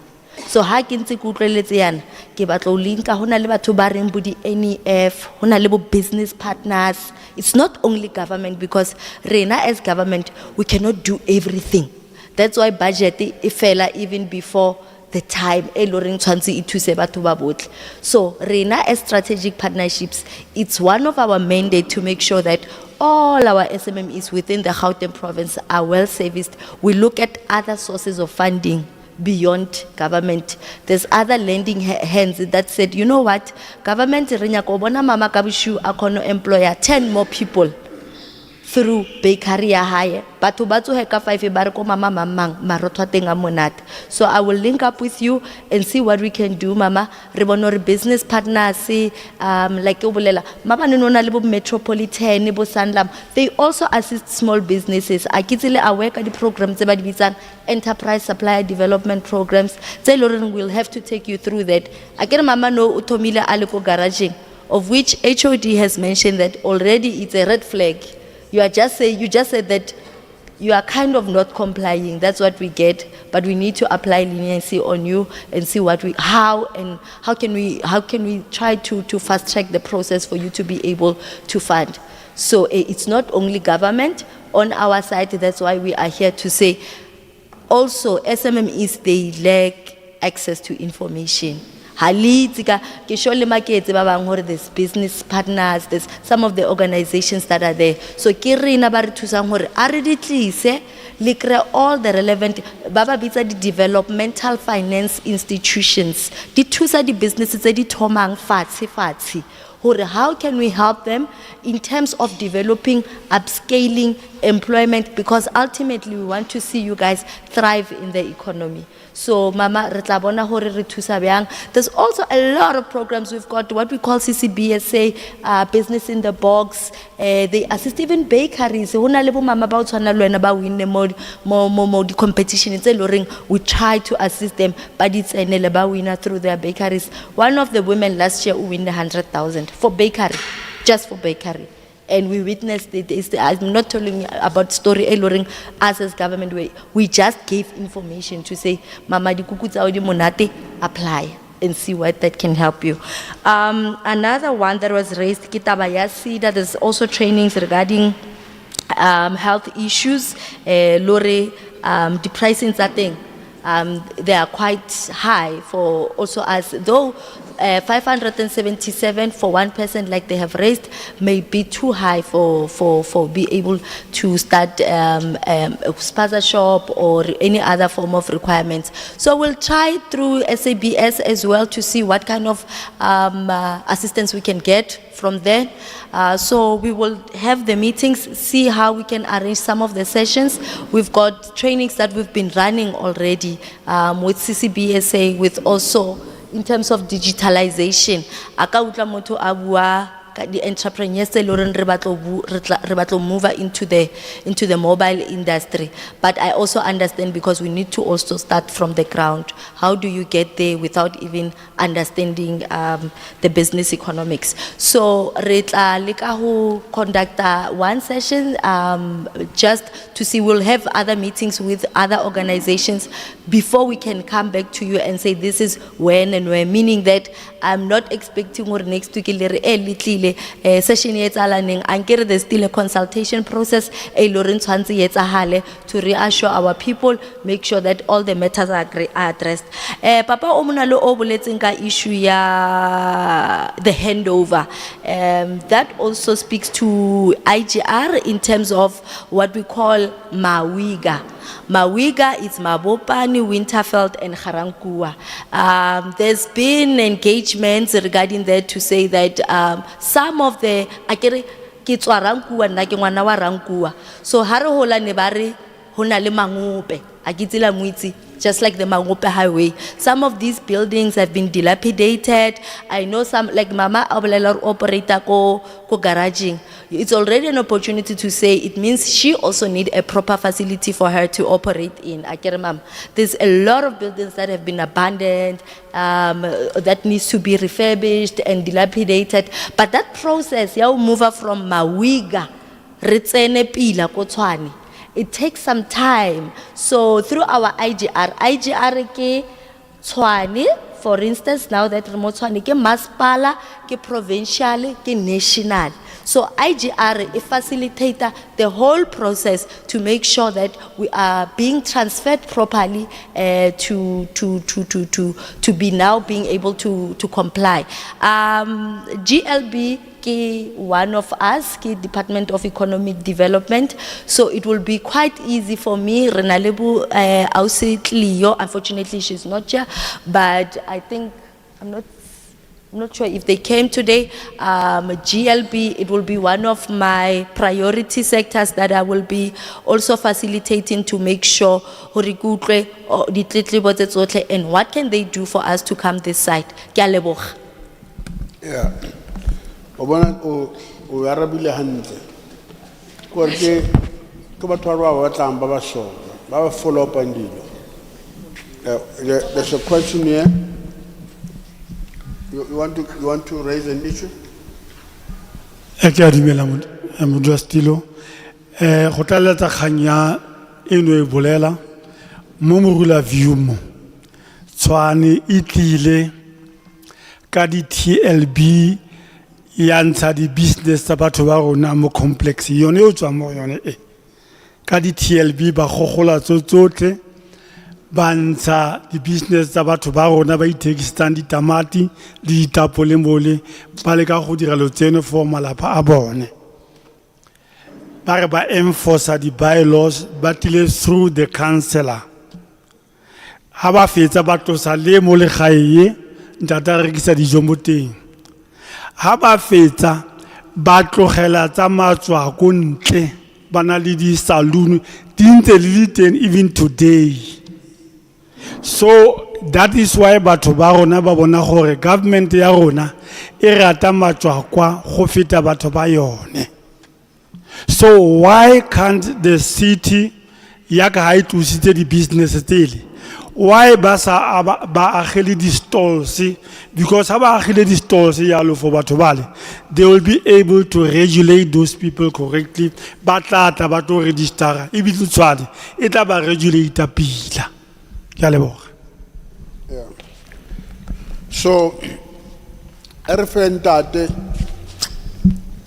So ha ke ntse ke utlweletse yana, ke batla o linka hona le batho ba reng bo di NEF, hona le bo business partners. It's not only government, because rena as government, we cannot do everything. That's why budget e fela even before the time. So rena as strategic partnerships, it's one of our mandate to make sure that all our SMMEs within the Gauteng province are well serviced. We look at other sources of funding beyond government. There's other lending hands that said, you know what, government mama kabishu akono employer 10 more people through bakery high. Batu heka 5 barko mama mamang marotwa tenga monat. So I will link up with you and see what we can do, Mama. Ribonori business partners, like Mama nuna libo metropolitan, libo Sanlam. They also assist small businesses. Akitile awake at the programs about enterprise supplier development programs. Taylorin will have to take you through that. Again, Mama no utomila aliko garaging, of which HOD has mentioned that already it's a red flag. You just said that you are kind of not complying. That's what we get, but we need to apply leniency on you and see how can we try to fast track the process for you to be able to fund. So it's not only government on our side. That's why we are here to say also SMMEs, they lack access to information. There's business partners, there's some of the organizations that are there. So all the relevant the developmental finance institutions. The businesses how can we help them in terms of developing, upscaling employment, because ultimately we want to see you guys thrive in the economy. So Mama there's also a lot of programs. We've got what we call CCBSA, business in the box. They assist even bakeries. We competition. We try to assist them, but it's a winner through their bakeries. One of the women last year who won 100,000 for bakery, just for bakery. And we witnessed it. I'm not telling you about story. Us as government, we just gave information to say, Mama di kukuta monate, apply and see what that can help you. Another one that was raised, Kitabayasi, that there's also trainings regarding health issues, lorry, the pricing thing. They are quite high for also us, though 577 for one person like they have raised may be too high for be able to start a spaza shop or any other form of requirements. So we'll try through SABS as well to see what kind of assistance we can get from there. So we will have the meetings, see how we can arrange some of the sessions. We've got trainings that we've been running already with CCBSA, with also in terms of digitalization. Aka utla motho a bua ka di entrepreneurs tse loreng re batlo move into the mobile industry. But I also understand, because we need to also start from the ground. How do you get there without even understanding the business economics? So re tla leka ho conduct one session just to see. We'll have other meetings with other organizations before we can come back to you and say this is when and where, meaning that I'm not expecting or next week session there's still a consultation process to reassure our people, make sure that all the matters are addressed. Papa omunalo obuleting ka issue ya the handover. That also speaks to IGR in terms of what we call Mawiga. Mawiga is Mabopane, Winterfeld and Garankuwa. There's been engagements regarding that to say that some of the kitswa Rankuwa na ke ngwana wa Rankuwa. So hare hola ne bare hona le mangope akitsela mwitsi, just like the Mangope Highway. Some of these buildings have been dilapidated. I know some, like Mama Abelela operator ko garaging. It's already an opportunity to say it means she also need a proper facility for her to operate in. There's a lot of buildings that have been abandoned, that needs to be refurbished and dilapidated. But that process, ya move from Mawiga, Ritsene Pila ko Tshwane, it takes some time. So through our IGR ke Tshwane, for instance, now that remote Tshwane ke Masipala, ke provincial, ke national. So IGR facilitates the whole process to make sure that we are being transferred properly to be now being able to comply. GLB one of us, Department of Economic Development, so it will be quite easy for me. Renalebu Leo, unfortunately she's not here, but I think I'm not sure if they came today. GLB, it will be one of my priority sectors that I will be also facilitating to make sure and what can they do for us to come this side. Yeah. O arabile hantle ko re ke batho ba ba batlang ba ba shona ba ba follow up andilo. There's a question here. You want to raise an issue? Ke a dumela modula stilo go tlaletsa khanya eno e bolela mo morula view mo Tshwane itlile ka di TLB yantsha di business tsa batho ba rona mo complex yone o tswa mo yone ka di TLB ba gogola tsotle ba ntsha di business tsa batho ba rona ba ithekisang ditamati le ditapole mole ba le ka go dira lotseno for malapa a bone ba re ba enforce di bylaws ba tile through the councillor ha ba fetsa ba tlosa le mo le gae ntata rekisa dijo mo teng ha ba fetsa ba tlogela tsa matswa go ntle bana le di saloon dintse le teng even today. So that is why batho ba rona ba bona gore government ya rona e rata matswa kwa go feta batho ba yone. So why can't the city ya ka ha itusitse di business tele, why ba sa ba agele di stalls? Because ha ba agele di stalls yalo for batho bale, they will be able to regulate those people correctly. Ba tla ba to register e bitse Tshwane e tla ba regulate pila. Yeah. So referentate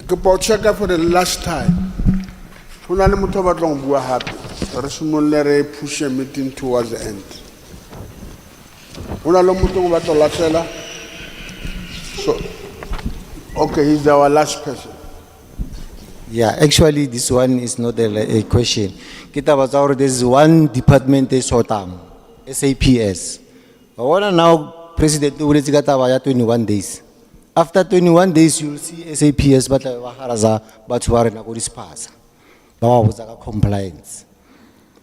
ke po check for the last time Ho na le motho a batlang ho bua hape. Re simolle re push a meeting towards the end. Ho na le motho o batla ho latela. So, okay, he's our last person. Yeah, actually, this one is not a question. Kita baca there's one department is shortam, SAPS. But what now, President Ulezi kata 21 days. After 21 days, you'll see SAPS, but waharaza, but ware na kudispasa. Bawa wuzaka compliance.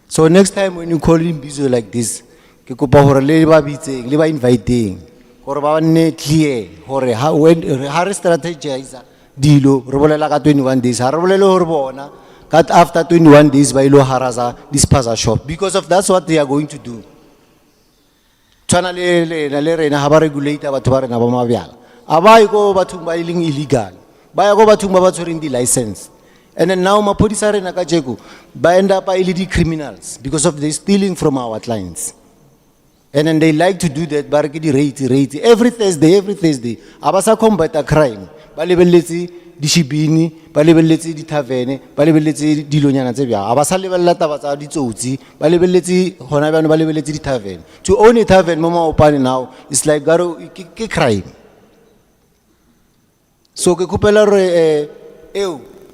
So next time when you call Imbizo like this, ke kopa hore le ba bitseng, le ba inviting, hore ba nne clear, hore when re strategize dilo re bolela ka 21 days ha re bolele hore bona cut after 21 days ba ilo haraza disperser shop, because of that's what they are going to do. Tshwana le rena ha ba regulator batho ba rena ba mabyala a ba go bathong ba ileng illegal ba ya go bathong ba ba tshwereng di license, and then now maphodisa rena ka jeko ba end up di criminals because of they stealing from our clients. And then they like to do that, but di rate every Thursday. Abasa combat a crime. Ba lebelletse di shibini, ba lebelletse di taverne, ba lebelletse dilonyana tse bya. Abasa lebella taba tsa di tsotsi, ba lebelletse hona bana ba lebelletse di taverne. To own a tavern mo Mabopane now is like garo ke crime. So ke kupela re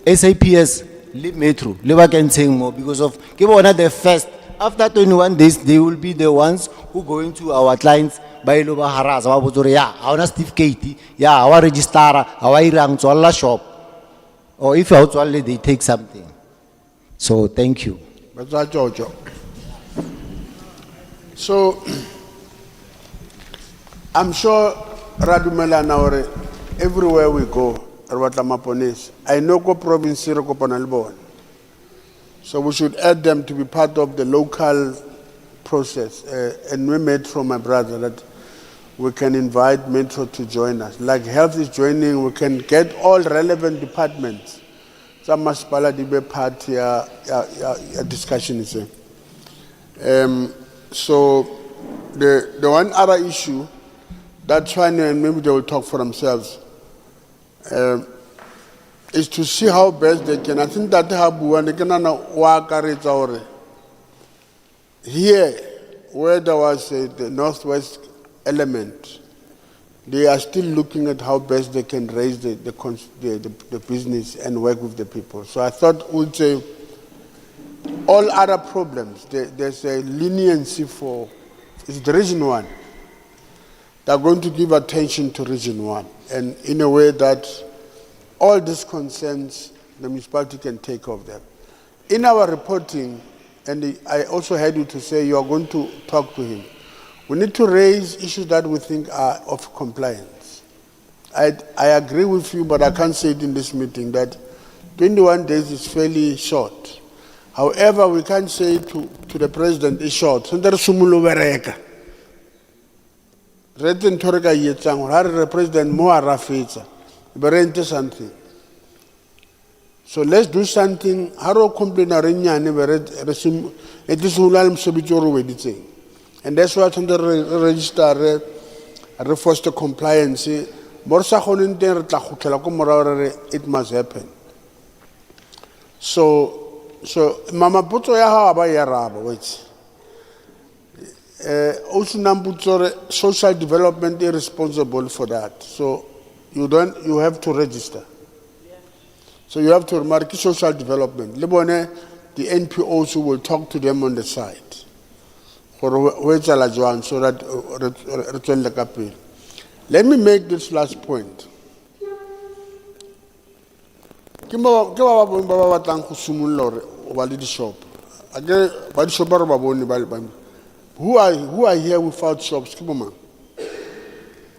SAPS le Metro le ba kentsheng mo because of ke bona the first. After 21 days, they will be the ones who go into our clients by lo ba haraza ba botsore ya our certificate ya our registrar our irang tswalla shop, or if you tswalle they take something. So thank you. Batsa Jojo. So I'm sure Radumela now everywhere we go Rwatamapones. I know ko province re ko Ponalbon. So we should add them to be part of the local process. And we made from my brother that we can invite Metro to join us. Like health is joining, we can get all relevant departments. Some must be part ya discussion is. So the one other issue that Tshwane, and maybe they will talk for themselves, is to see how best they can. I think that they can work here, where there was the northwest element, they are still looking at how best they can raise the business and work with the people. So I thought we'd say all other problems, there's a leniency for, it's the region one. They're going to give attention to region one, and in a way that all these concerns, the municipality can take of them. In our reporting, and I also heard you to say you are going to talk to him, we need to raise issues that we think are of compliance. I agree with you, but I can't say it in this meeting, that 21 days is fairly short. However, we can't say to the president it's short. The president more rafetsa. Something. So let's do something. And that's why the register foster compliance. It must happen. So Mama Puto ya ba ya raba wait. Also social development is responsible for that. So you have to register. So you have to remark social development. The NPOs who will talk to them on the side. So that let me make this last point. Who are here without shops?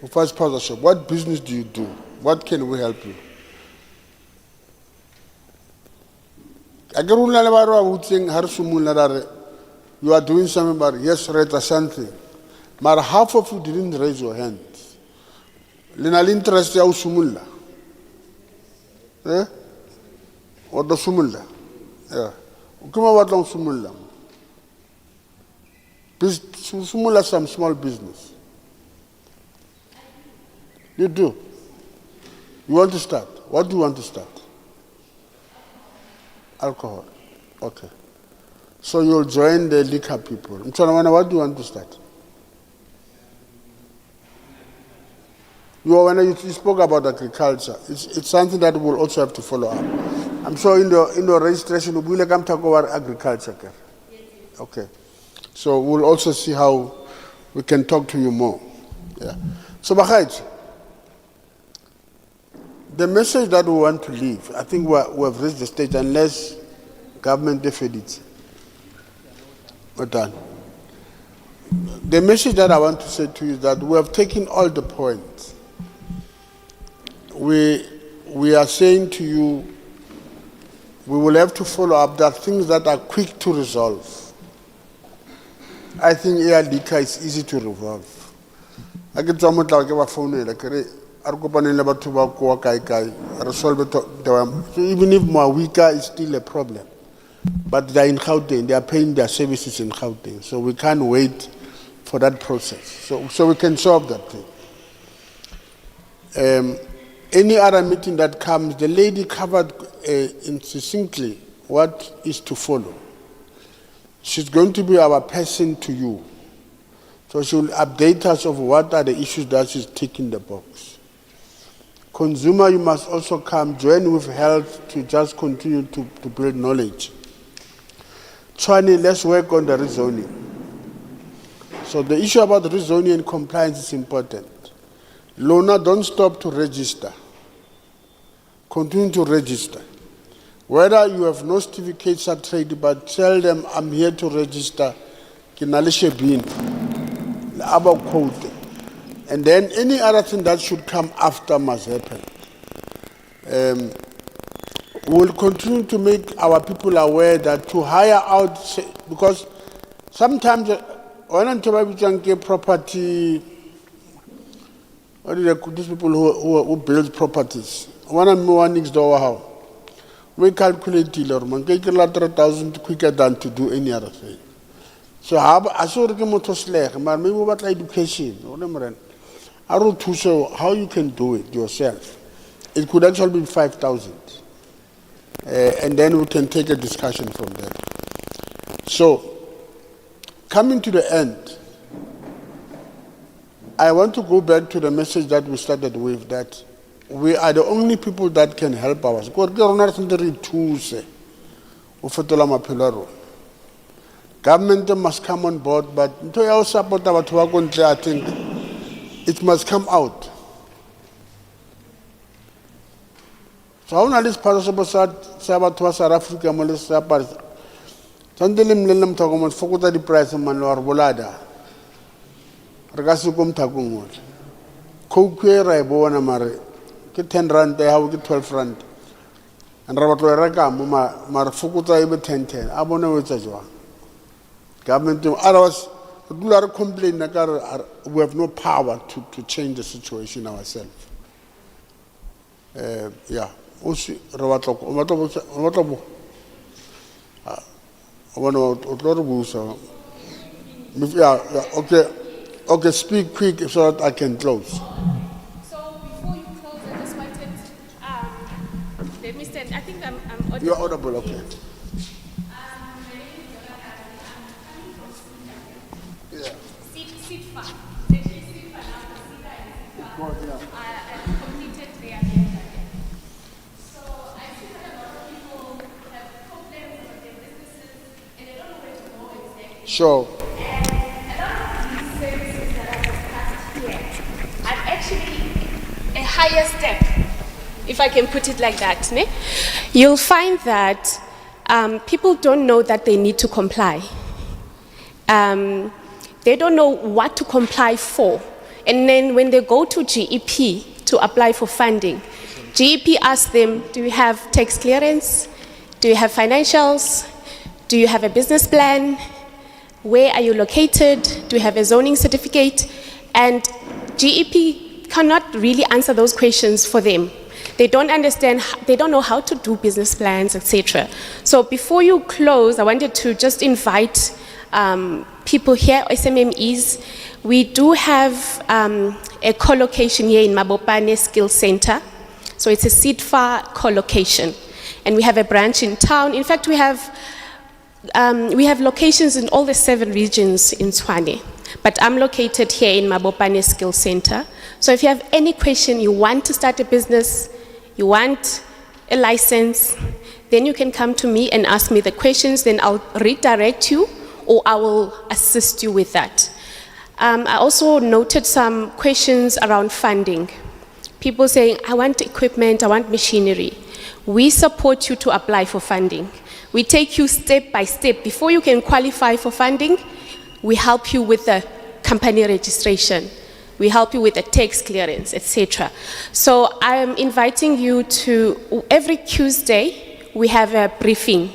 Without sponsorship? What business do you do? What can we help you? You are doing something, but yes, read something. But half of you didn't raise your hand. Linal interest ya usumulla. Or the sumulla. Yeah. Ukuma wat lang sumulla. Sumulla some small business. You do. You want to start. What do you want to start? Alcohol. Okay. So you'll join the liquor people. Mtshwane, what do you want to start? You spoke about agriculture. It's something that we'll also have to follow up. I'm sure in the registration, we'll come talk about agriculture. Okay. So we'll also see how we can talk to you more. Yeah. So, Bakhaji, the message that we want to leave, I think we have reached the stage, unless government defeats it. We're done. The message that I want to say to you is that we have taken all the points. We are saying to you, we will have to follow up. There are things that are quick to resolve. I think air liquor is easy to resolve. I get to a phone, like resolve it. So even if Mawika is still a problem, but they're in Gauteng, they are paying their services in Gauteng, so we can't wait for that process. So we can solve that thing. Any other meeting that comes, the lady covered succinctly what is to follow. She's going to be our person to you. So she will update us of what are the issues that she's ticking the box. Consumer, you must also come, join with health to just continue to build knowledge. Tshwane, let's work on the rezoning. So the issue about rezoning and compliance is important. Lona, don't stop to register. Continue to register. Whether you have no certificates at trade, but tell them I'm here to register. About quote. And then any other thing that should come after must happen. We'll continue to make our people aware that to hire out, because sometimes when I'm talking property, what are these people who build properties? One next door how? We calculate it, man. Take 3,000 quicker than to do any other thing. So I saw the motor slag, but maybe what education, how you can do it yourself. It could actually be 5,000. And then we can take a discussion from there. So, coming to the end, I want to go back to the message that we started with, that we are the only people that can help us. Government must come on board, but to support our I think it must come out. So how na this possible South Africa Malaysia Paris. Sandelim lelam tagoman fokuta di price man or bolada. Regasukum tagumol. Kokwe raibo na mare. Ke 10 rand they have 12 rand. And rabato raka mar fokuta ibe 10. Abone wetsa government otherwise complain we have no power to change the situation ourselves. Yeah. Also, okay, speak quick so that I can close. So before you close, I just wanted, let me stand. I think I'm audible. You're audible, okay. Sure. And a lot of these services that are discussed here are actually a higher step, if I can put it like that. Ne? You'll find that people don't know that they need to comply. They don't know what to comply for. And then when they go to GEP to apply for funding, GEP asks them, do you have tax clearance? Do you have financials? Do you have a business plan? Where are you located? Do you have a zoning certificate? And GEP cannot really answer those questions for them. They don't understand, they don't know how to do business plans, etc. So before you close, I wanted to just invite people here, SMMEs. We do have a co-location here in Mabopane Skills Center. So it's a CIDFA co-location. And we have a branch in town. In fact, we have we have locations in all the 7 regions in Tshwane, but I'm located here in Mabopane Skill Center. So if you have any question, you want to start a business, you want a license, then you can come to me and ask me the questions, then I'll redirect you or I will assist you with that. I also noted some questions around funding. People saying, I want equipment, I want machinery. We support you to apply for funding. We take you step by step. Before you can qualify for funding, we help you with the company registration. We help you with the tax clearance, etc. So I am inviting you to, every Tuesday, we have a briefing.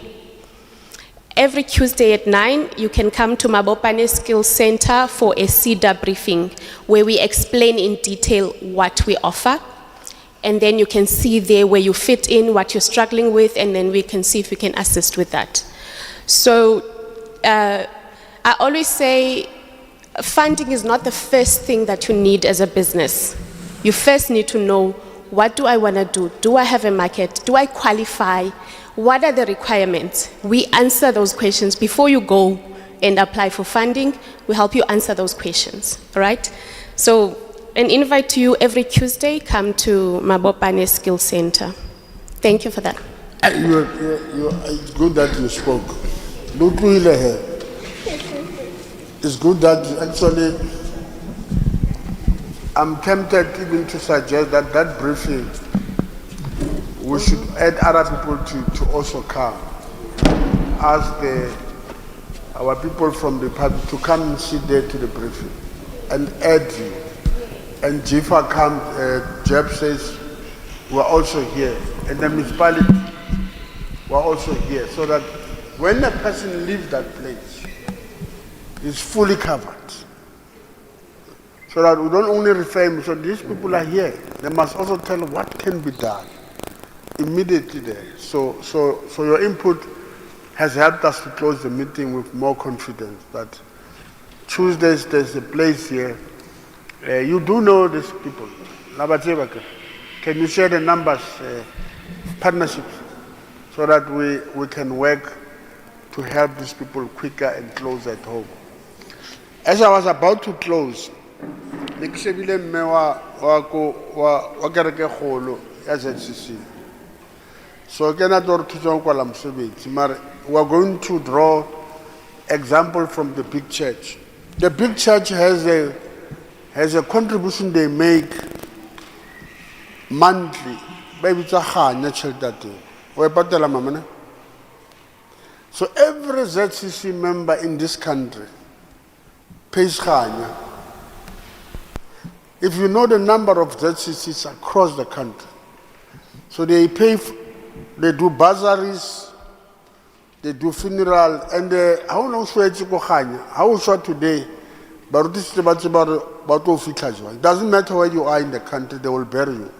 Every Tuesday at 9, you can come to Mabopane Skills Center for a CEDA briefing, where we explain in detail what we offer. And then you can see there where you fit in, what you're struggling with, and then we can see if we can assist with that. So I always say, funding is not the first thing that you need as a business. You first need to know, what do I want to do? Do I have a market? Do I qualify? What are the requirements? We answer those questions before you go and apply for funding. We help you answer those questions, all right? So an invite to you every Tuesday, come to Mabopane Skill Center. Thank you for that. It's good that you spoke. Don't do it ahead. It's good that actually, I'm tempted even to suggest that that briefing, we should add other people to also come. Ask our people from the party to come and sit there to the briefing and add you. And Jifa comes, Jeb says, we're also here. And the municipality, we're also here. So that when a person leaves that place, he's fully covered. So that we don't only refer him, so these people are here. They must also tell what can be done immediately there. So your input has helped us to close the meeting with more confidence that Tuesdays there's a place here. You do know these people. Can you share the numbers, partnerships, so that we can work to help these people quicker and closer at home? As I was about to close, we are going to draw example from the big church. The big church has a contribution they make monthly. So every ZCC member in this country pays khanya. If you know the number of ZCCs across the country, so they pay, they do bursaries, they do funeral, and how long how short today, but this is about it doesn't matter where you are in the country, they will bury you.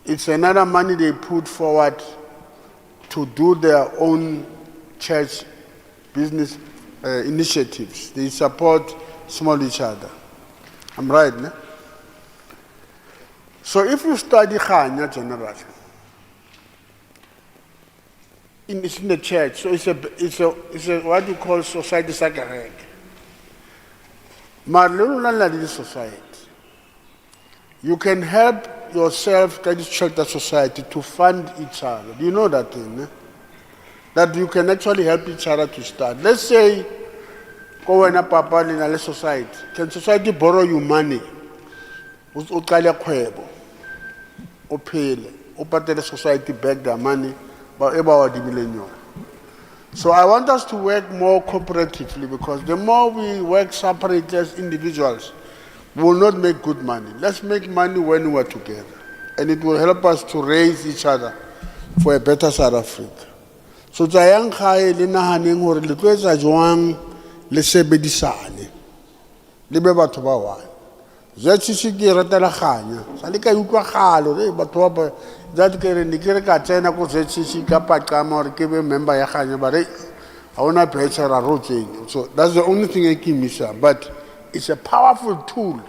It's another money they put forward to do their own church business initiatives. They support small each other. I'm right, no? So if you study Khanya generally, it's in the church, so it's a what you call society sagarek. Marlulala society. You can help yourself, that is shelter society, to fund each other. Do you know that thing? That you can actually help each other to start. Let's say, go and papa in a society. Can society borrow you money? Uqale khwebo. Uphele. Upatele society back their money. So I want us to work more cooperatively, because the more we work separately as individuals, we will not make good money. Let's make money when we are together. And it will help us to raise each other for a better South Africa. So Jayang Khai Linahaning or Litweza Joang Lesebedisane. Libeba Tobawa. Zachishiki Ratalahanya. Salika Yukwahalo, but that Nikirka China was Zachishika Pakama or give a member Yahanya, but I want to pay a routine. So that's the only thing I can miss. But it's a powerful tool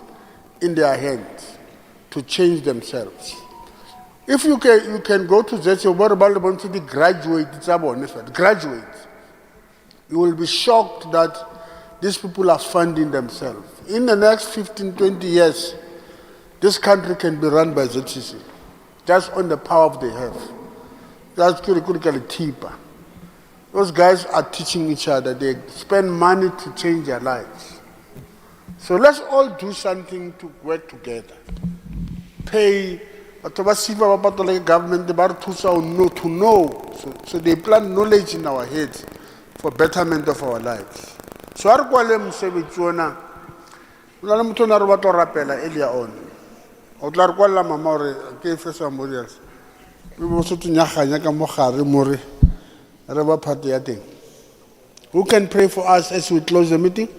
in their hands to change themselves. If you can go to Zetshe, what about the graduate? You will be shocked that these people are funding themselves. In the next 15, 20 years, this country can be run by ZCC, just on the power they have. That's curriculum cheaper. Those guys are teaching each other. They spend money to change their lives. So let's all do something to work together. Pay, but to the government, to know. So they plant knowledge in our heads for betterment of our lives. So I earlier on. Who can pray for us as we close the meeting?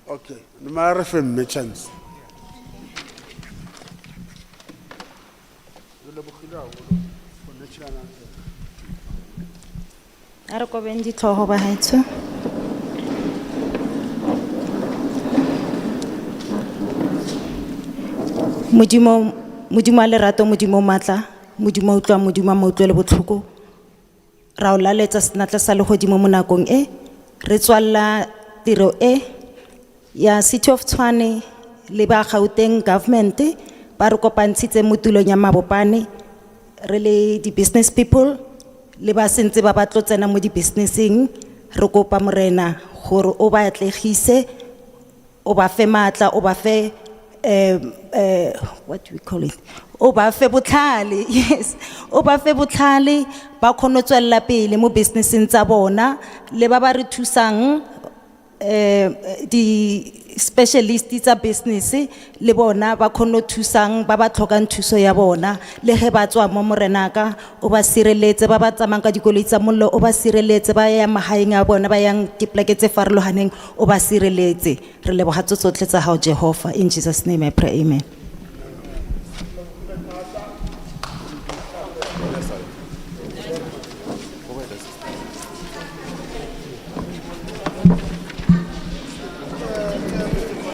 Okay, chance. A re kobeng ditlhogo bahaetsho. Modimo a lerato, Modimo matla, Modimo a utlwa, Modimo a mo utlwele botlhoko. Ra o laletsa senatla sa legodimo mo nakong e, re tswalla tiro e ya City of Tshwane le ba Gauteng government ba re kopantshitse mo tulong ya Mabopane re le di business people le ba sentse ba batlo tsena mo di businessing re kopa morena gore o ba atlegise o ba fe matla o ba fe what do we call it? O ba fe botlhale, yes. O ba fe botlhale ba kgone tswella pele mo businessing tsa bona le ba ba re thusang di specialists tsa business le bona ba kgone thusang ba ba tlhokang thuso ya bona le ge ba tswa mo morenaka o ba sireletse ba ba tsamang ka dikoloi tsa mollo o ba sireletse ba ya mahaeng a bona ba yang dipleke tse farologaneng o ba sireletse re leboga tsotlhe tsa hao Jehova in Jesus name I pray amen.